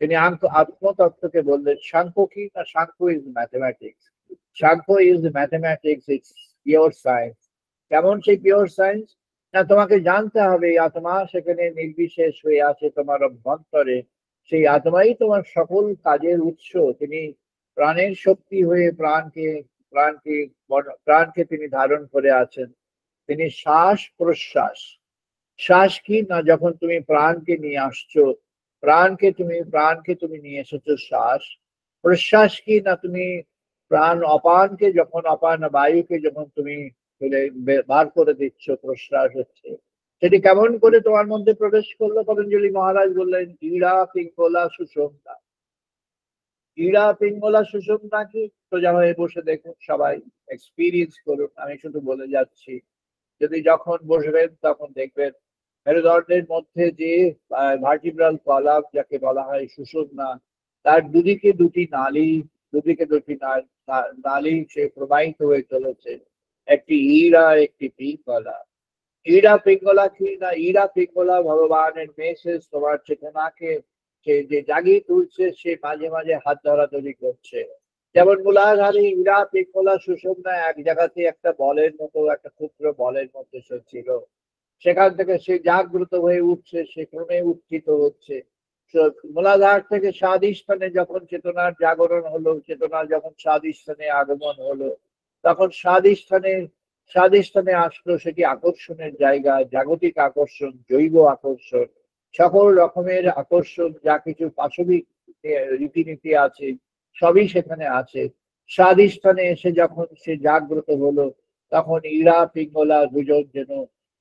তিনি আত্মতত্ত্বকে বললেন। সাংখ্য কি, না Sankhya is mathematics. Sankhya is mathematics, it's pure science. কেমন সেই পিওর সায়েন্স, না তোমাকে জানতে হবে আত্মা সেখানে নির্বিশেষ হয়ে আছে তোমার অভ্যন্তরে, সেই আত্মাই তোমার সকল কাজের উৎস। তিনি প্রাণের শক্তি হয়ে প্রাণকে প্রাণকে তিনি ধারণ করে আছেন। তিনি শ্বাস প্রশ্বাস। শ্বাস কি, না যখন তুমি প্রাণকে নিয়ে আসছো, প্রাণকে তুমি নিয়ে এসেছো শ্বাস। প্রশ্বাস কি, না তুমি প্রাণ অপানকে যখন অপান বায়ুকে যখন তুমি বার করে দিচ্ছ, প্রশ্বাস হচ্ছে। সেটি কেমন করে তোমার মধ্যে প্রবেশ করলো, পতঞ্জলি মহারাজ বললেন ইড়া পিঙ্গলা সুষুম্না। ইড়া পিঙ্গলা সুষুম্না কি, সোজা হয়ে বসে দেখুন, সবাই এক্সপিরিয়েন্স করুন, আমি শুধু বলে যাচ্ছি। যদি যখন বসবেন তখন দেখবেন মেরুদণ্ডের মধ্যে যে ভার্টিব্রাল কলাম যাকে বলা হয় সুষুম্না, তার দুদিকে দুটি নালী সে প্রবাহিত হয়ে চলেছে, একটি ইড়া একটি পিঙ্গলা। ইড়া পিঙ্গলা কি, না ইড়া পিঙ্গলা ভগবানের মেসেজ তোমার চেতনাকে সে যে জাগিয়ে তুলছে, সে মাঝে মাঝে হাত ধরাধরি করছে। যেমন মূলাধারী ইড়া পিঙ্গলা সুষুম্না এক জায়গাতে একটা বলের মতো, একটা ক্ষুদ্র বলের মধ্যে সে ছিল, সেখান থেকে সে জাগ্রত হয়ে উঠছে, সে ক্রমে উত্থিত হচ্ছে। মূলাধার থেকে স্বাধিষ্ঠানে যখন চেতনার জাগরণ হলো, চেতনা যখন স্বাধিষ্ঠানে আগমন হলো, তখন স্বাধিষ্ঠানে আসলো সেটি আকর্ষণের জায়গা, জাগতিক আকর্ষণ, জৈব আকর্ষণ, সকল রকমের আকর্ষণ, যা কিছু পাশবিক রীতিনীতি আছে সবই সেখানে আছে। স্বাধিষ্ঠানে এসে যখন সে জাগ্রত হলো, তখন ইরা পিঙ্গলা দুজন যেন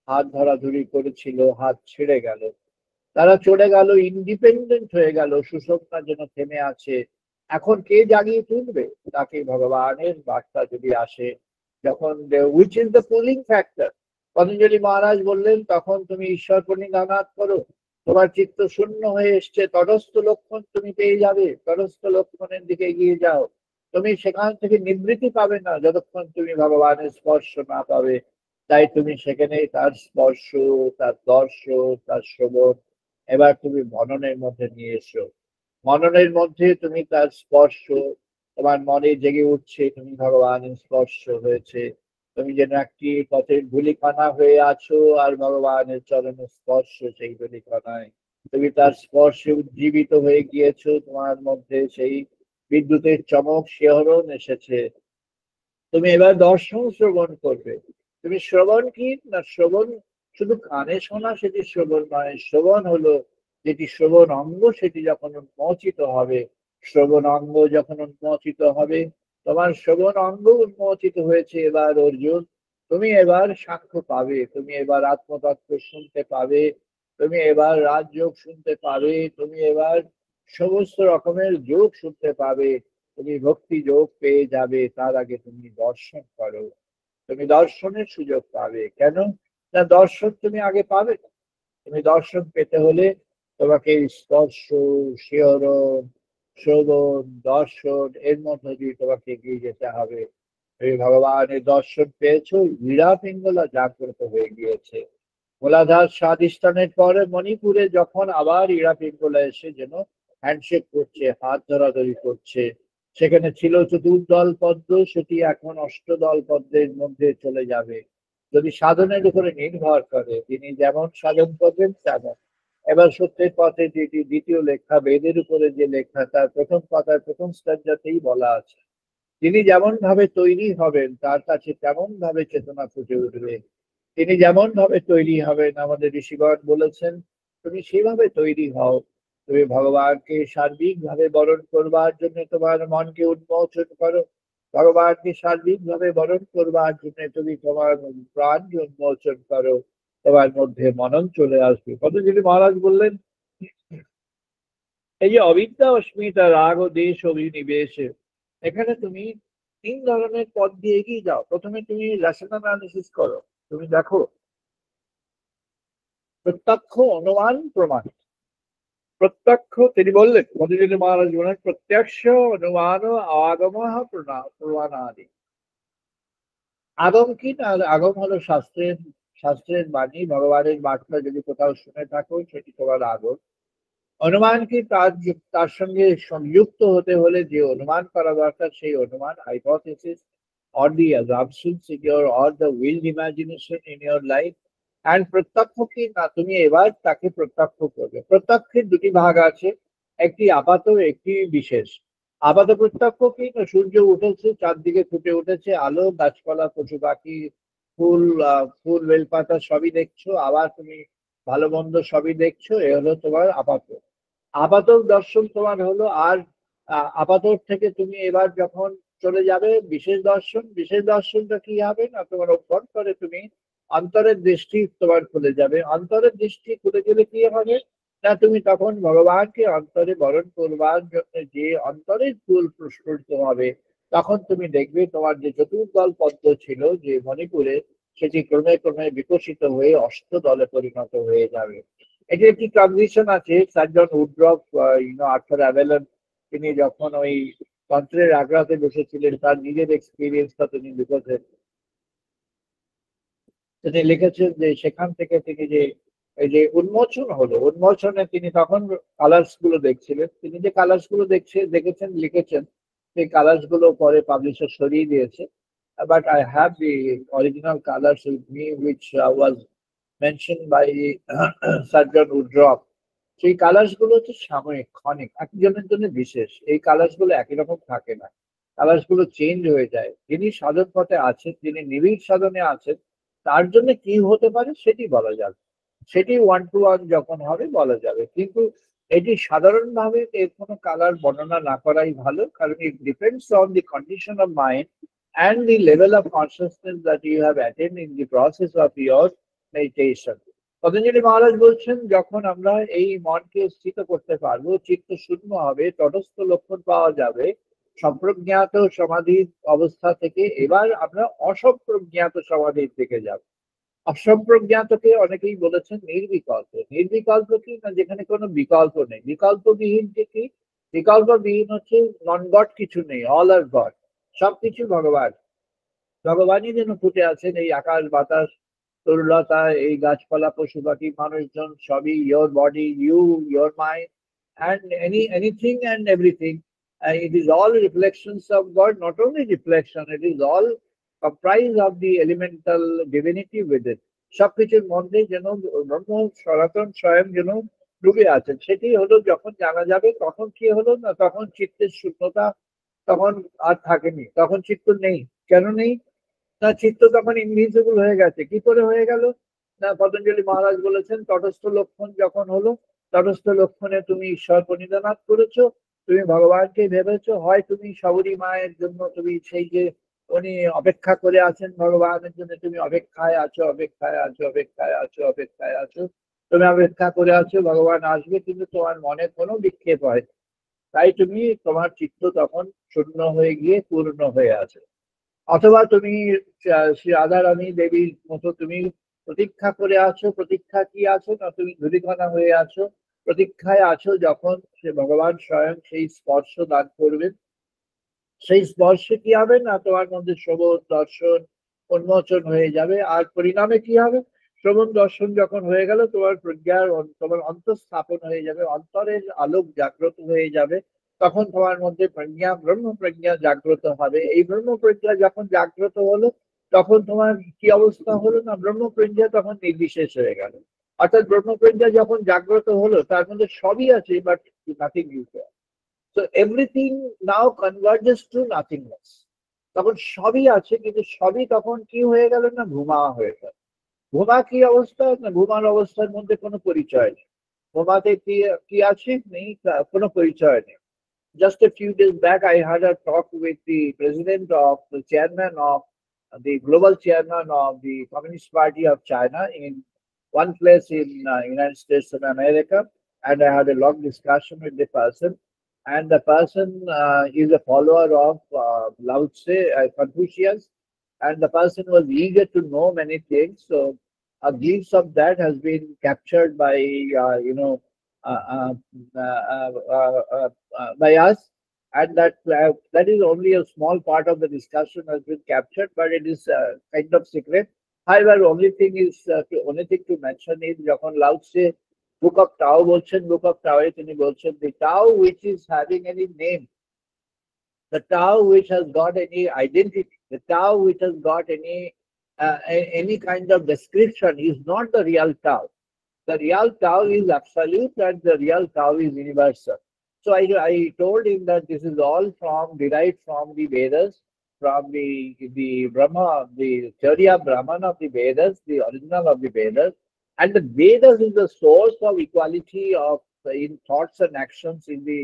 হাত ধরাধরি করেছিল, হাত ছেড়ে গেল, তারা চলে গেল, ইন্ডিপেন্ডেন্ট হয়ে গেল, সুষমতা যেন থেমে আছে। এখন কে জাগিয়ে তুলবে তাকে? ভগবানের বার্তা যদি আসে, যখন which is the pulling factor, Patanjali Maharaj বললেন, তখন তুমি ঈশ্বর প্রণিধানাত করো, তোমার চিত্ত শূন্য হয়ে এসছে, তটস্থ লক্ষণ তুমি পেয়ে যাবে, তটস্থ লক্ষণের দিকে এগিয়ে যাও। তুমি সেখান থেকে নিবৃত্তি পাবে না যতক্ষণ তুমি ভগবানের স্পর্শ না পাবে। তাই তুমি সেখানে তার স্পর্শ, তার দর্শন, তার শ্রবণ, এবার তুমি মননের মধ্যে নিয়ে এসো। মননের মধ্যে তুমি তার স্পর্শ, তোমার মনে জেগে উঠছে, তুমি ভগবানের স্পর্শ হয়েছে, তুমি যেন একটি পথের ধূলিকণা হয়ে আছো, আর ভগবানের চরণের স্পর্শ সেই ধূলিকণায়, তুমি তার স্পর্শে উজ্জীবিত হয়ে গিয়েছো, তোমার মধ্যে সেই বিদ্যুতের চমক শিহরণ এসেছে। তুমি এবার দর্শন শ্রবণ করবে। তুমি শ্রবণ কি না? শ্রবণ শুধু কানে শোনা সেটি শ্রবণ নয়, শ্রবণ হলো যেটি শ্রবণ অঙ্গ, সেটি যখন উন্মোচিত হবে, শ্রবণ অঙ্গ যখন উন্মোচিত হবে, তোমার শ্রবণ অঙ্গ উন্মোচিত হয়েছে এবার অর্জুন, তুমি এবার সাক্ষ্য পাবে, তুমি এবার আত্মতত্ত্ব শুনতে পাবে, তুমি এবার রাজযোগ শুনতে পাবে, তুমি এবার সমস্ত রকমের যোগ শুনতে পাবে, তুমি ভক্তি যোগ পেয়ে যাবে। তার আগে তুমি দর্শন করো, তুমি দর্শনের সুযোগ পাবে। কেন না? দর্শন তুমি আগে পাবে না। তুমি দর্শন পেতে হলে তোমাকে স্পর্শ, শিহরণ, শ্রবণ, দর্শন এর মধ্য দিয়ে তোমাকে এগিয়ে যেতে হবে। তুমি ভগবানের দর্শন পেয়েছো, হীরা পিঙ্গলা জাগ্রত হয়ে গিয়েছে। মোলাধার স্বাধিষ্ঠানের পরে মণিপুরে যখন আবার হীরা পিঙ্গলা এসে যেন হ্যান্ডশেক করছে, হাত ধরাধরি করছে, সেখানে ছিল চতুর্দল পদ্ম, সেটি এখন অষ্টদল পদ্মের মধ্যে চলে যাবে। যদি সাধনের উপরে নির্ভর করে, তিনি যেমন সাধন করবেন তেমন। এবার সত্যের পথে যেটি দ্বিতীয় লেখা, বেদের উপরে যে লেখা, তার প্রথম পাতার প্রথম স্ট্যান্ডাতেই বলা আছে, তিনি যেমন ভাবে তৈরি হবেন, তার কাছে তেমন ভাবে চেতনা ফুটে উঠবে। তিনি যেমন ভাবে তৈরি হবেন, আমাদের ঋষিগণ বলেছেন, তুমি সেভাবে তৈরি হও। তুমি ভগবানকে সার্বিক ভাবে বরণ করবার জন্য তোমার মনকে উন্মোচন করো, ভগবানকে সার্বিক ভাবে বরণ করবার জন্য তুমি তোমার প্রাণকে উন্মোচন করো, তোমার মধ্যে মনন চলে আসবে। পতঞ্জলি মহারাজ বললেন, এই যে অবিদ্যা, অস্মিতা, রাগ ও দেশ অভিনিবেশে, এখানে তুমি তিন ধরনের পথ দিয়ে এগিয়ে যাও। প্রথমে তুমি রেশনাল অ্যানালিসিস করো, তুমি দেখো প্রত্যক্ষ, অনুমান, প্রমাণ। প্রত্যক্ষ তিনি বললেন, পতঞ্জলি মহারাজ বলেন, প্রত্যক্ষ অনুমান আগম প্রমাণাদি। আগম কি না? আগম হলো শাস্ত্রের, শাস্ত্রের বাণী, ভগবানের বার্তা যদি কোথাও শুনে থাকো সেটি তোমার আগম। অনুমান কি? তার সঙ্গে সংযুক্ত হতে হলে যে অনুমান করা দরকার, সেই অনুমান, hypothesis or the assumptions in your or the willed imagination in your life. and প্রত্যক্ষ কি না? তুমি এবার তাকে প্রত্যক্ষ করবে। প্রত্যক্ষের দুটি ভাগ আছে, একটি আপাত, একটি বিশেষ। আপাত প্রত্যক্ষ কি না? সূর্য উঠেছে, চারদিকে ফুটে উঠেছে আলো, গাছপালা, পশু পাখি, ফুল, ফুল বেলপাতা সবই দেখছো, আবার তুমি ভালো মন্দ সবই দেখছো, এ হলো তোমার আপাত। আপাত দর্শন তোমার হলো। আর আপাতর থেকে তুমি এবার যখন চলে যাবে বিশেষ দর্শন, বিশেষ দর্শনটা কি হবে না? তোমার অভ্যন্তরে তুমি অন্তরের দৃষ্টি তোমার খুলে যাবে। অন্তরের দৃষ্টি খুলে গেলে কি হবে না? তুমি তখন ভগবানকে অন্তরে বরণ করবার জন্য যে অন্তরের ফুল প্রস্ফুটিত হবে, তখন তুমি দেখবে তোমার যে চতুর্দল পদ্ম ছিল যে মণিপুরে, সেটি ক্রমে ক্রমে বিকশিত হয়ে অষ্টদলে পরিণত হয়ে যাবে। এটি একটি ট্রানজিশন আছে। সার্জন উড্রফ, আর্থার অ্যাভেলন, তিনি যখন ওই তন্ত্রের আগ্রাতে বসেছিলেন, তার নিজের এক্সপিরিয়েন্সটা তিনি লিখেছেন। তিনি লিখেছেন যে সেখান থেকে তিনি যে এই যে উন্মোচন হলো, উন্মোচনে তিনি তখন কালার্স গুলো দেখছিলেন, তিনি যে কালার্স গুলো দেখেছেন, লিখেছেন, সেই কালার্স গুলো পরে পাবলিশার সরিয়ে দিয়েছে। But I have the original colours with me, which was mention by Sir John Woodroffe. সেই কালার্স গুলো হচ্ছে সাময়িক, ক্ষণিক, একজনের জন্য বিশেষ। এই কালার্স গুলো একই রকম থাকে না, কালার্স গুলো চেঞ্জ হয়ে যায়। যিনি সাধন পথে আছেন, যিনি নিবিড় সাধনে আছেন, তার জন্য কি হতে পারে সেটি বলা যাবে, সেটি ওয়ান টু ওয়ান যখন হবে বলা যাবে। কিন্তু এটি সাধারণভাবে এর কোনো কালার বর্ণনা না করাই ভালো, কারণ it depends on the condition of mind and the level of consciousness that you have attained in the process of your meditation. Patanjali মহারাজ বলছেন, যখন আমরা এই মনকে স্থিত করতে পারবো, চিত্ত শূন্য হবে, তটস্থ লক্ষণ পাওয়া যাবে, সম্প্রজ্ঞাত সমাধির অবস্থা থেকে এবার আমরা অসম্প্রজ্ঞাত সমাধির দিকে যাব। অসম্প্রজ্ঞাতকে অনেকেই বলেছেন নির্বিকল্প। নির্বিকল্প কি না, যেখানে কোনো বিকল্প নেই। বিকল্পবিহীন কি? বিকল্পবিহীন হচ্ছে নন গড, কিছু নেই, অল আর গড, সবকিছু ভগবান। ভগবানই যেন ফুটে আছেন এই আকাশ বাতাস, তরুলতা, এই গাছপালা, পশু পাখি, মানুষজন, সবই your body, your mind, and anything and everything. It is all reflections of God, not only reflection, it is all comprised of the elemental divinity within. সবকিছুর মধ্যে যেন ব্রহ্ম সনাতন স্বয়ং যেন ডুবে আছেন। সেটি হলো যখন জানা যাবে, তখন কি হলো না, তখন চিত্তের শূন্যতা তখন আর থাকেনি, তখন চিত্ত নেই। কেন নেই? না, চিত্ত তখন ইনভিজিবল হয়ে গেছে। কি করে হয়ে গেল? না, পতঞ্জলি মহারাজ বলেছেন, তটস্থ লক্ষণ যখন হলো, তটস্থ লক্ষণে তুমি ঈশ্বর প্রণিধানাত করেছো, তুমি ভগবানকে ভেবেছো, হয় তুমি সবরী মায়ের জন্য, তুমি সেই যে উনি অপেক্ষা করে আছেন ভগবানের জন্য, তুমি অপেক্ষায় আছো, অপেক্ষায় আছো, অপেক্ষায় আছো, অপেক্ষায় আছো, তুমি অপেক্ষা করে আছো ভগবান আসবে, কিন্তু তোমার মনে কোনো বিক্ষেপ হয়, তাই তুমি, তোমার চিত্ত তখন শূন্য হয়ে গিয়ে পূর্ণ হয়ে আছে। অথবা তুমি শ্রী রাধারানী দেবীর মতো তুমি প্রতীক্ষা করে আছো। প্রতীক্ষা কি আছো না, তুমি ধূলিকণা হয়ে আছো, প্রতীক্ষায় আছো যখন সে ভগবান স্বয়ং সেই স্পর্শ দান করবেন। সেই স্পর্শে কি হবে না, তোমার মধ্যে শ্রবণ দর্শন উন্মোচন হয়ে যাবে। আর পরিণামে কি হবে? শ্রবণ দর্শন যখন হয়ে গেল, তোমার প্রজ্ঞার তোমার অন্তঃস্থাপন হয়ে যাবে, অন্তরের আলোক জাগ্রত হয়ে যাবে। তখন তোমার মধ্যে প্রজ্ঞা, ব্রহ্ম প্রজ্ঞা জাগ্রত হবে। এই ব্রহ্ম প্রজ্ঞা যখন জাগ্রত হলো, তখন তোমার কি অবস্থা হলো না, ব্রহ্ম প্রজ্ঞা তখন নির্বিশেষ হয়ে গেল। অর্থাৎ ব্রহ্ম প্রজ্ঞা যখন জাগ্রত হলো, তার মধ্যে সবই আছে, but nothing is there. So everything now converges to nothingness. তখন সবই আছে, কিন্তু সবই তখন কি হয়ে গেল না, ঘুমা হয়ে গেল। ঘুমা কি অবস্থা না, ঘুমার অবস্থার মধ্যে কোনো পরিচয় নেই। ঘুমাতে কি কি আছে, নেই, কোনো পরিচয় নেই। Just a few days back, I had a talk with the president of the chairman of the global chairman of the Communist Party of China in one place in United States of America, and I had a long discussion with the person. And the person is a follower of Lao Tse, Confucius, and the person was eager to know many things. So a glimpse of that has been captured by uh, uh, by us, and that is only a small part of the discussion has been captured, but it is kind of secret. However, only thing to mention is যখন Lao Tse Book of Tao বলছেন, Book of Tao এ তিনি বলছেন, the Tao which is having any name, the Tao which has got any identity, the Tao which has got any kind of description is not the real Tao. The real Tao is absolute, and the real Tao is universal. So I told him that this is all derived from the Vedas, from the Brahma, the theory of Brahman of the Vedas, the original of the Vedas. And the Vedas is the source of equality of in thoughts and actions in the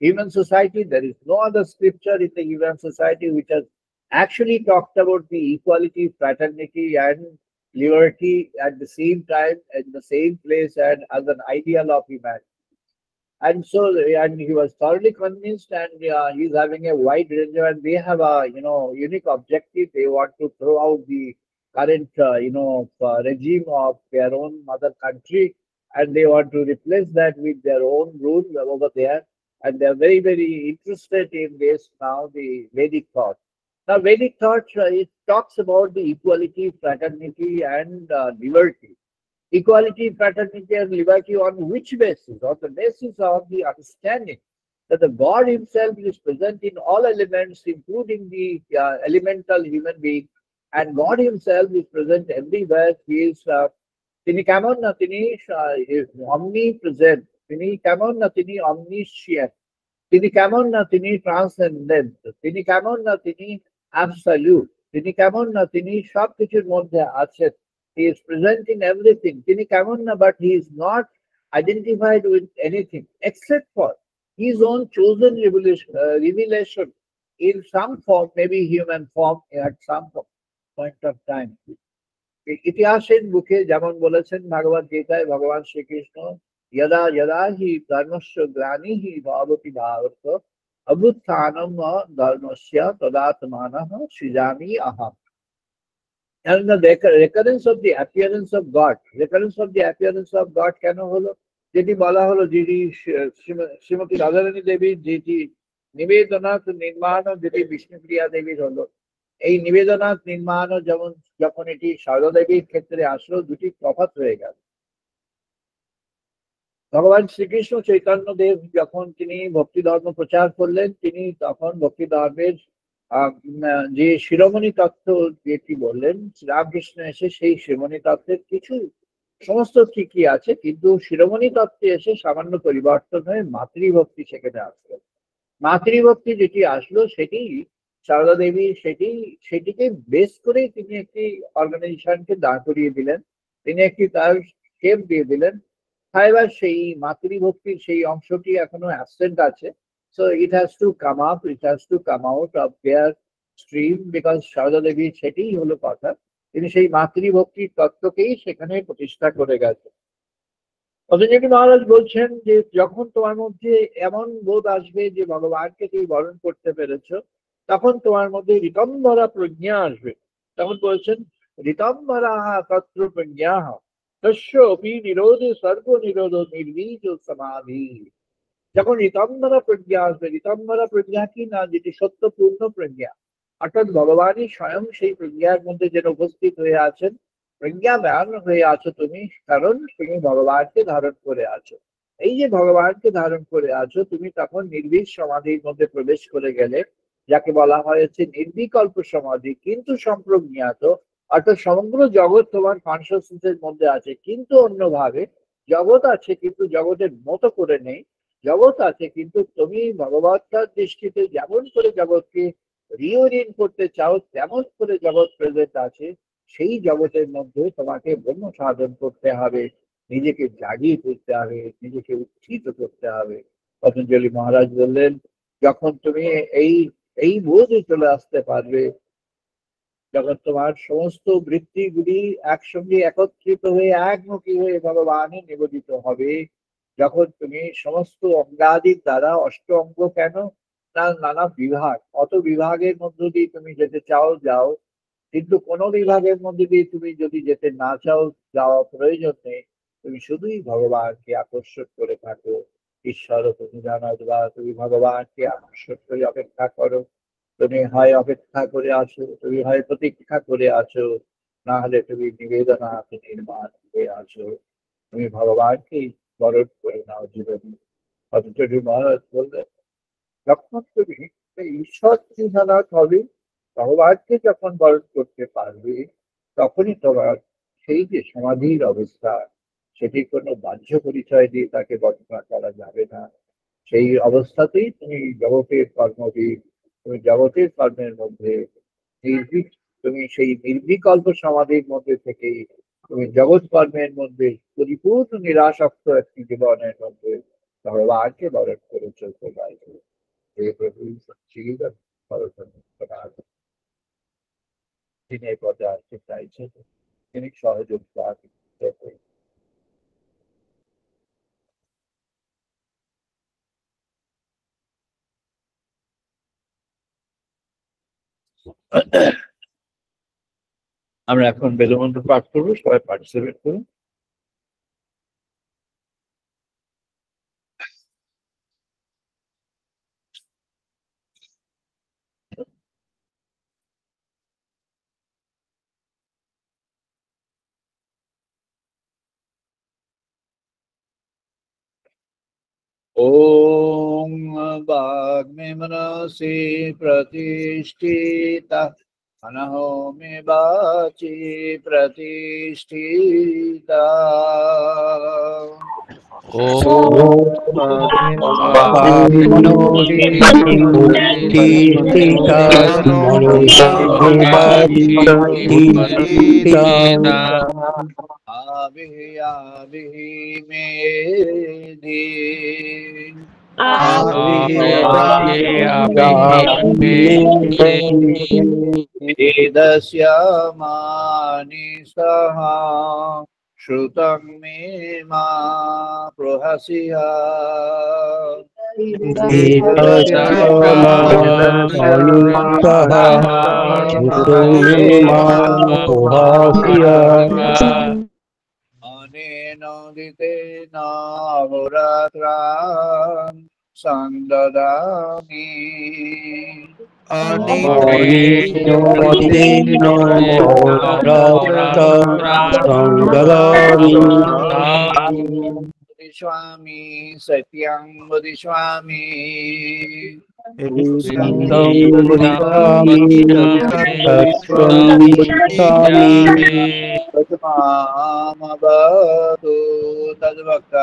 human society. There is no other scripture in the human society which has actually talked about the equality, fraternity, and liberty at the same time, in the same place, and as an ideal of humanity. And so, and he was thoroughly convinced, and he's having a wide range, and they have a unique objective. They want to throw out the current regime of their own mother country, and they want to replace that with their own rule over there. And they're very, very interested in this now, the Vedic thought. Now, Vedic thought, it talks about the equality, fraternity, and liberty. Equality, fraternity, and liberty on which basis? On the basis of the understanding that the God himself is present in all elements, including the elemental human being, and God himself is present everywhere. He is তিনি কেমন না, তিনি omnipresent, তিনি কেমন না, তিনি omniscient, তিনি কেমন না, তিনি ট্রান্সেন্ডেন্ট, তিনি কেমন না, তিনি অ্যাবসলিউট, তিনি কেমন না, তিনি সবকিছুর মধ্যে আছেন। He is present in everything. তিনি কেমন না, but he is not identified with anything except for his own chosen revelation in some form, maybe human form at some point of time. ইতিহাসের বুকে যেমন বলেছেন ভগবত গীতায় ভগবান শ্রীকৃষ্ণ, यदा यदा हि धर्मस्य ग्लानिः भवति भारत अभ्युत्थानं धर्मस्य तदात्मानः सृजामि अहम्। And the recurrence of the appearance of God, recurrence of the appearance of God কেন হলো? যেটি বলা হলো, যেটি শ্রীমতী রাধারানী দেবীর যেটি নিবেদনাথ নির্মাণ, যেটি বিষ্ণুপ্রিয়া দেবীর হলো, এই নিবেদনাথ নির্মাণ যেমন যখন এটি সারদা দেবীর ক্ষেত্রে আসলো, দুটি তফাৎ হয়ে গেল। ভগবান শ্রীকৃষ্ণ চৈতন্য দেব যখন তিনি ভক্তি ধর্ম প্রচার করলেন, তিনি তখন ভক্তি ধর্মের যে শিরোমণি তত্ত্ব যেটি বললেন, রামকৃষ্ণ এসে সেই শিরোমণি তত্ত্বের কিছু সমস্ত ঠিকই আছে, কিন্তু শিরোমণি তত্ত্বে এসে সামান্য পরিবর্তন হয়ে মাতৃভক্তি সেখানে আসলো। মাতৃভক্তি যেটি আসলো সেটি সারদা দেবী সেটিকে বেস করেই তিনি একটি অর্গানাইজেশনকে দাঁড় করিয়ে দিলেন, তিনি একটি তার শেপ দিয়ে দিলেন। However, সেই মাতৃভক্তির সেই অংশটি এখনো অ্যাবসেন্ট আছে। So it has to come up, it has to come out of their stream, because Sarada Devi সেটাই হলো কথা, তিনি সেই মাতৃভক্তির তত্ত্বকেই সেখানে প্রতিষ্ঠা করে গেছে। পতঞ্জলি মহারাজ বলছেন যে যখন তোমার মধ্যে এমন বোধ আসবে যে ভগবানকে তুমি বরণ করতে পেরেছো, তখন তোমার মধ্যে ঋতম্বরা প্রজ্ঞা আসবে। তখন বলছেন ঋতম্বরা তত্র প্রজ্ঞা তস্যপি নিরোধে সর্ব নিরোধ নির্বীজ সমাধি। যখন ঋতম্বরা প্রজ্ঞা আসবে, ঋতম্বরা প্রজ্ঞা কি না, যেটি সত্যপূর্ণ প্রজ্ঞা, অর্থাৎ ভগবানই স্বয়ং সেই প্রজ্ঞার মধ্যে যেন উপস্থিত হয়ে আছেন। প্রজ্ঞাবান হয়ে আছো তুমি, কারণ তুমি ভগবানকে ধারণ করে আছো। এই যে ভগবানকে ধারণ করে আছো তুমি, তখন নির্ভীক সমাধির মধ্যে প্রবেশ করে গেলে, যাকে বলা হয়েছে নির্বিকল্প সমাধি কিন্তু সম্প্রজ্ঞাত, অর্থাৎ সমগ্র জগৎ তোমার কনসিয়াসনেসের মধ্যে আছে, কিন্তু অন্যভাবে জগৎ আছে কিন্তু জগতের মতো করে নেই। জগৎ আছে কিন্তু তুমি ভগবতার দৃষ্টিতে যেমন করে জগৎকে রিওরিয়েন্ট করতে চাও, তেমন করে জগৎ প্রেজেন্ট আছে। সেই জগতের মধ্যে তোমাকে ব্রহ্ম সাধন করতে হবে, নিজেকে জাগিয়ে তুলতে হবে, নিজেকে উত্থিত করতে হবে। পতঞ্জলি মহারাজ বললেন, যখন তুমি এই বোধে চলে আসতে পারবে, যখন তোমার সমস্ত বৃত্তিগুলি একসঙ্গে একত্রিত হয়ে একমুখী হয়ে ভগবানে নিবেদিত হবে, যখন তুমি সমস্ত অঙ্গাদির দ্বারা, অষ্ট অঙ্গ কেন না, নানা বিভাগ, অত বিভাগের মধ্য দিয়ে তুমি যেতে চাও যাও, কিন্তু কোন বিভাগের মধ্যে দিয়ে তুমি যদি যেতে না চাও, যাওয়া প্রয়োজন নেই, তুমি শুধুই ভগবানকে আকর্ষণ করে থাকো। ঈশ্বর তুমি জানো, বা তুমি ভগবানকে আকর্ষণ করে অপেক্ষা করো। তুমি হয় অপেক্ষা করে আছো, তুমি হয় প্রতীক্ষা করে আছো, না হলে তুমি নিবেদনাথ নির্মাণ হয়ে আছো। তুমি ভগবানকে বরণ করে নাও জীবনে। পতঞ্জলি মহারাজ বললেন, যখন তুমি ঈশ্বর জানা হবে, ভগবানকে যখন বরণ করতে পারবে, তখনই তোমার সেই যে সমাধির অবস্থা, সেটি কোনো বাহ্য পরিচয় দিয়ে তাকে বর্ণনা করা যাবে না। সেই অবস্থাতেই তুমি জগতের কর্মবিদ, তুমি জগতের কর্মের মধ্যে নির্ভীক, তুমি সেই নির্বিকল্প সমাধির মধ্যে থেকেই তুমি জগৎ কর্মের মধ্যে পরিপূর্ণ নিরাসক্ত একটি জীবনের মধ্যে ভগবানকে বরণ করে চলতে পারবে। हे प्रभु सच्चिदानंद परमात्मा তিনি এই পদে আসতে চাইছেন, তিনি সহযোগিতা করতে। আমরা এখন বেদমন্ত্র পাঠ করবো, সবাই পার্টিসিপেট করুন। ओम वाग्मे मनसि प्रतिष्ठिता, मनहो मे वाचि प्रतिष्ठिता। श्रुतं मे मा प्रहसिहा अनेनोदितेन होरात्रां सन्ददामि वदिष्यामि सत्यं वदिष्यामि तद्मामवतु तद्वक्तारमवतु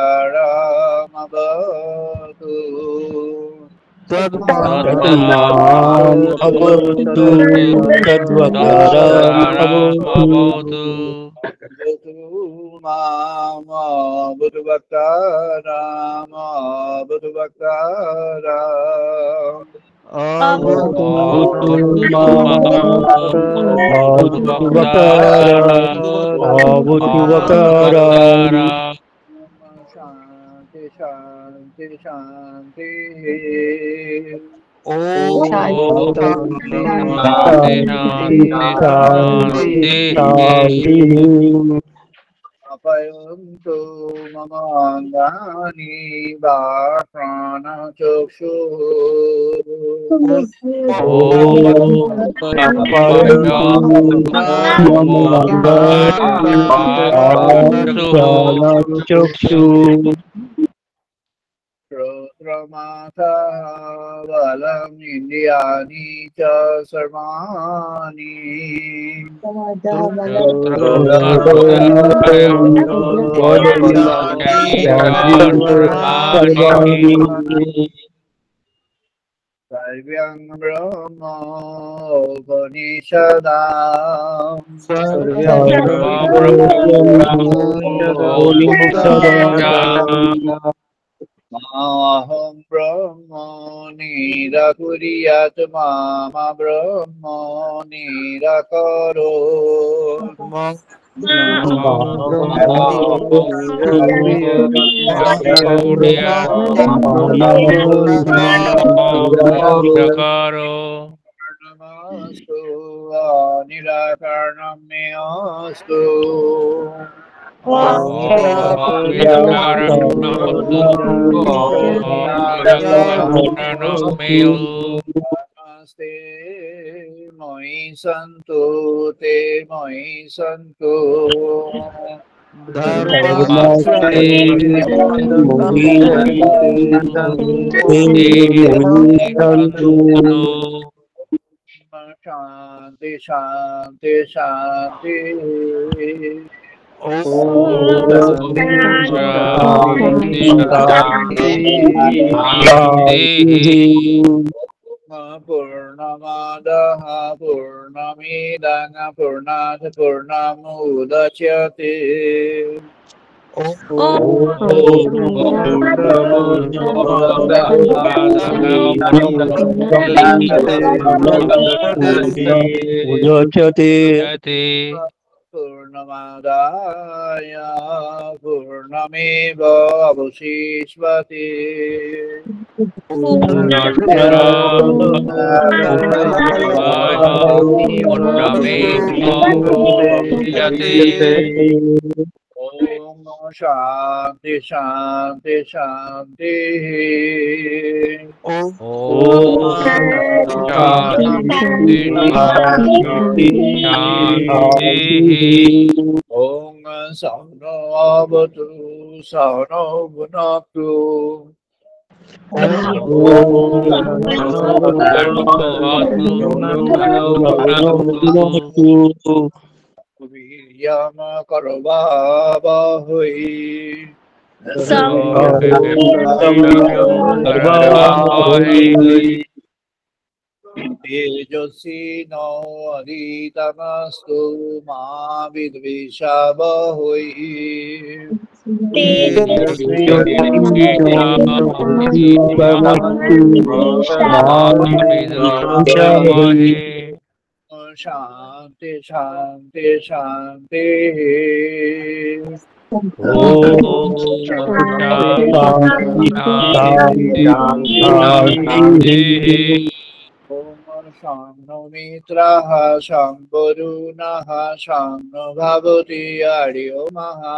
शांति शांति शांति अपयन्तु मम अङ्गानि चक्षु श्रोत्रमाथः बलम् इन्द्रियाणि च सर्वाणि सर्वं ब्रह्मोपनिषदाम् माहं ब्रह्म निराकुर्यात् मामा ब्रह्म निराकरोत् नमस्तु निराकरणं मे अस्तु नमस्ते मयि सन्तु ते मयि सन्तु शान्ति शान्ति शान्ति पूर्णमादः पूर्णमिदं पूर्णात् पूर्णमुदच्यते पूर्णमादाय पूर्णमेव अवशिष्यते ओम शांति शांति शांति ओम सौनो अवतु सौनो भुनक्तु वीर्यं करवावहै तेजस्विनो अधितमस्तु मा विद्विषावहै शांति शांति शांति ओम शान्नो मित्रः शम्भरुनः शान्नो भवति हरिओ महा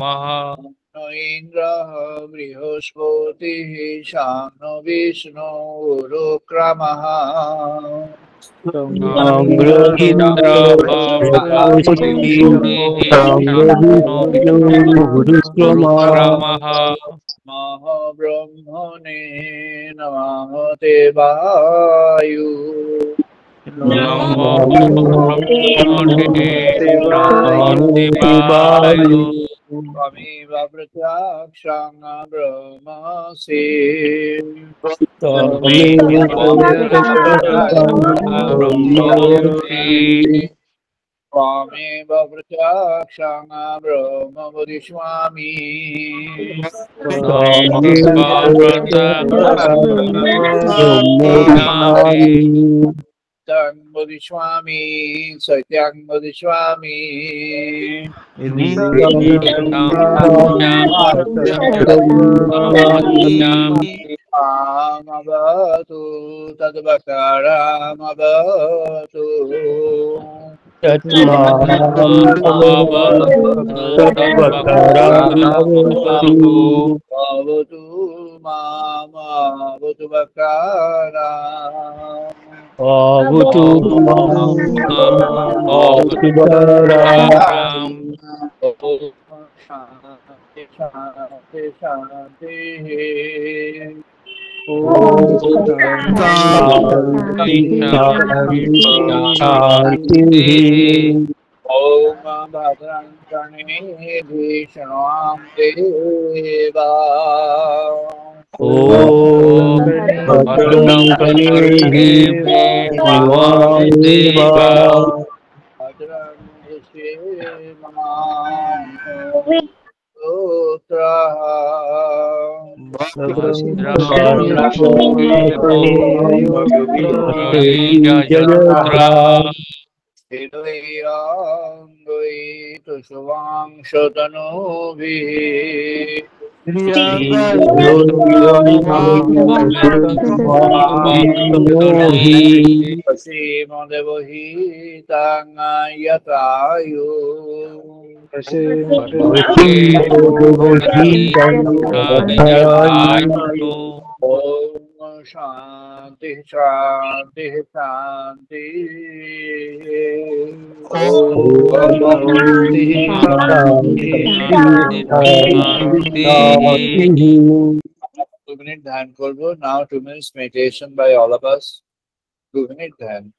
शान्नो इन्द्रः बृहस्पतिः शान्नो विष्णु रुक्रमः महाब्रह्मणे नमः देवायु त्वमेव प्रत्यक्षं ब्रह्मसि त्वमेव प्रत्यक्षं ब्रह्म वदिष्यामि सत्यं वदिष्यामि सत्यं वदिष्यामि रामवतु तद्वकरामवतु भवतु मामवतु वकारा शांति शांति शांति ओम भद्रं कर्णे भीषणां देवा भद्रं यतायु ओम शांति शांति शांति टू मिनट ध्यान करबो now 2 minutes meditation by all of us 2 minute ध्यान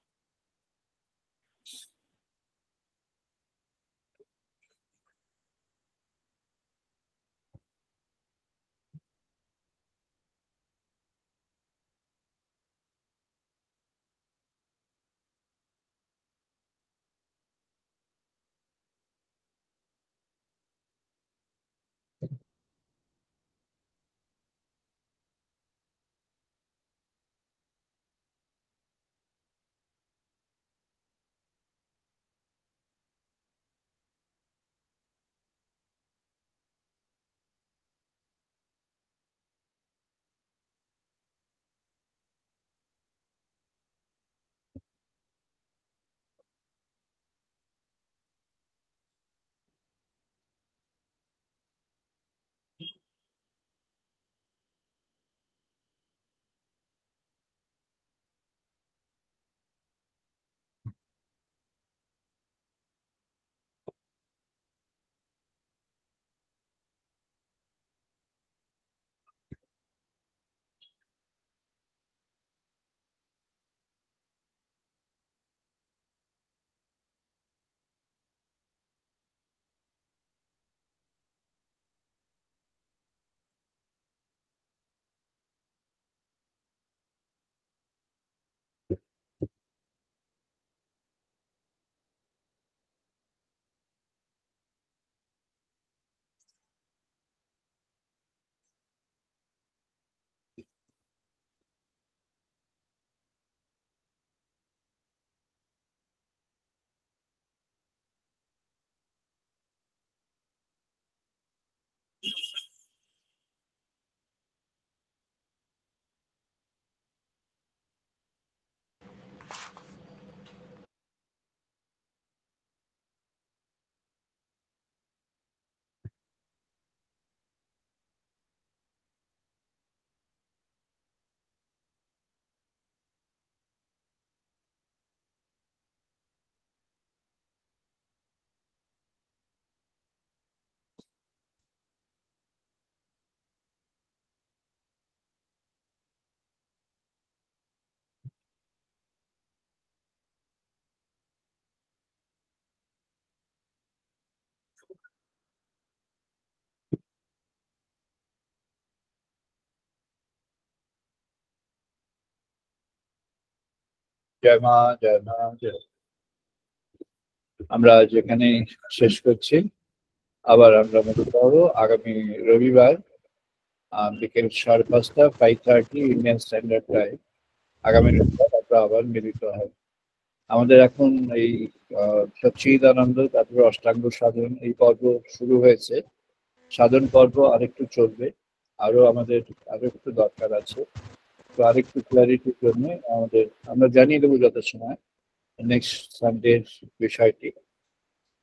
জয় মা, জয় মা, জয়। আমরা আজ এখানে শেষ করছি। আবার আমরা মিলিত হবো আগামী রবিবার বিকেল 5:30 5:30 ইন্ডিয়ান স্ট্যান্ডার্ড টাইম। আগামী রবিবার আমরা আবার মিলিত হব। আমাদের এখন এই সচ্চিদানন্দ, তারপরে অষ্টাঙ্গ সাধন এই পর্ব শুরু হয়েছে। সাধন পর্ব আরেকটু চলবে, আমাদের আরো একটু দরকার আছে। তো আরেকটু ক্লারিটির জন্য আমরা জানিয়ে দেবো যত সময় নেক্সট সানডের বিষয়টি।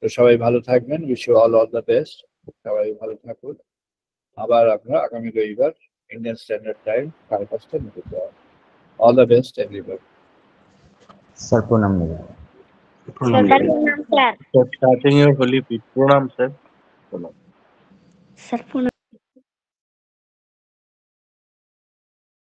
তো সবাই ভালো থাকবেন, wish you all the best. সবাই ভালো থাকুন। আবার আমরা আগামী রবিবার ইন্ডিয়ান স্ট্যান্ডার্ড টাইম 5:30 মিলিত হব। All the best everybody. Sir প্রণাম নেবেন। প্রণাম sir. Starting your holy feet. Pranam, sir. Sir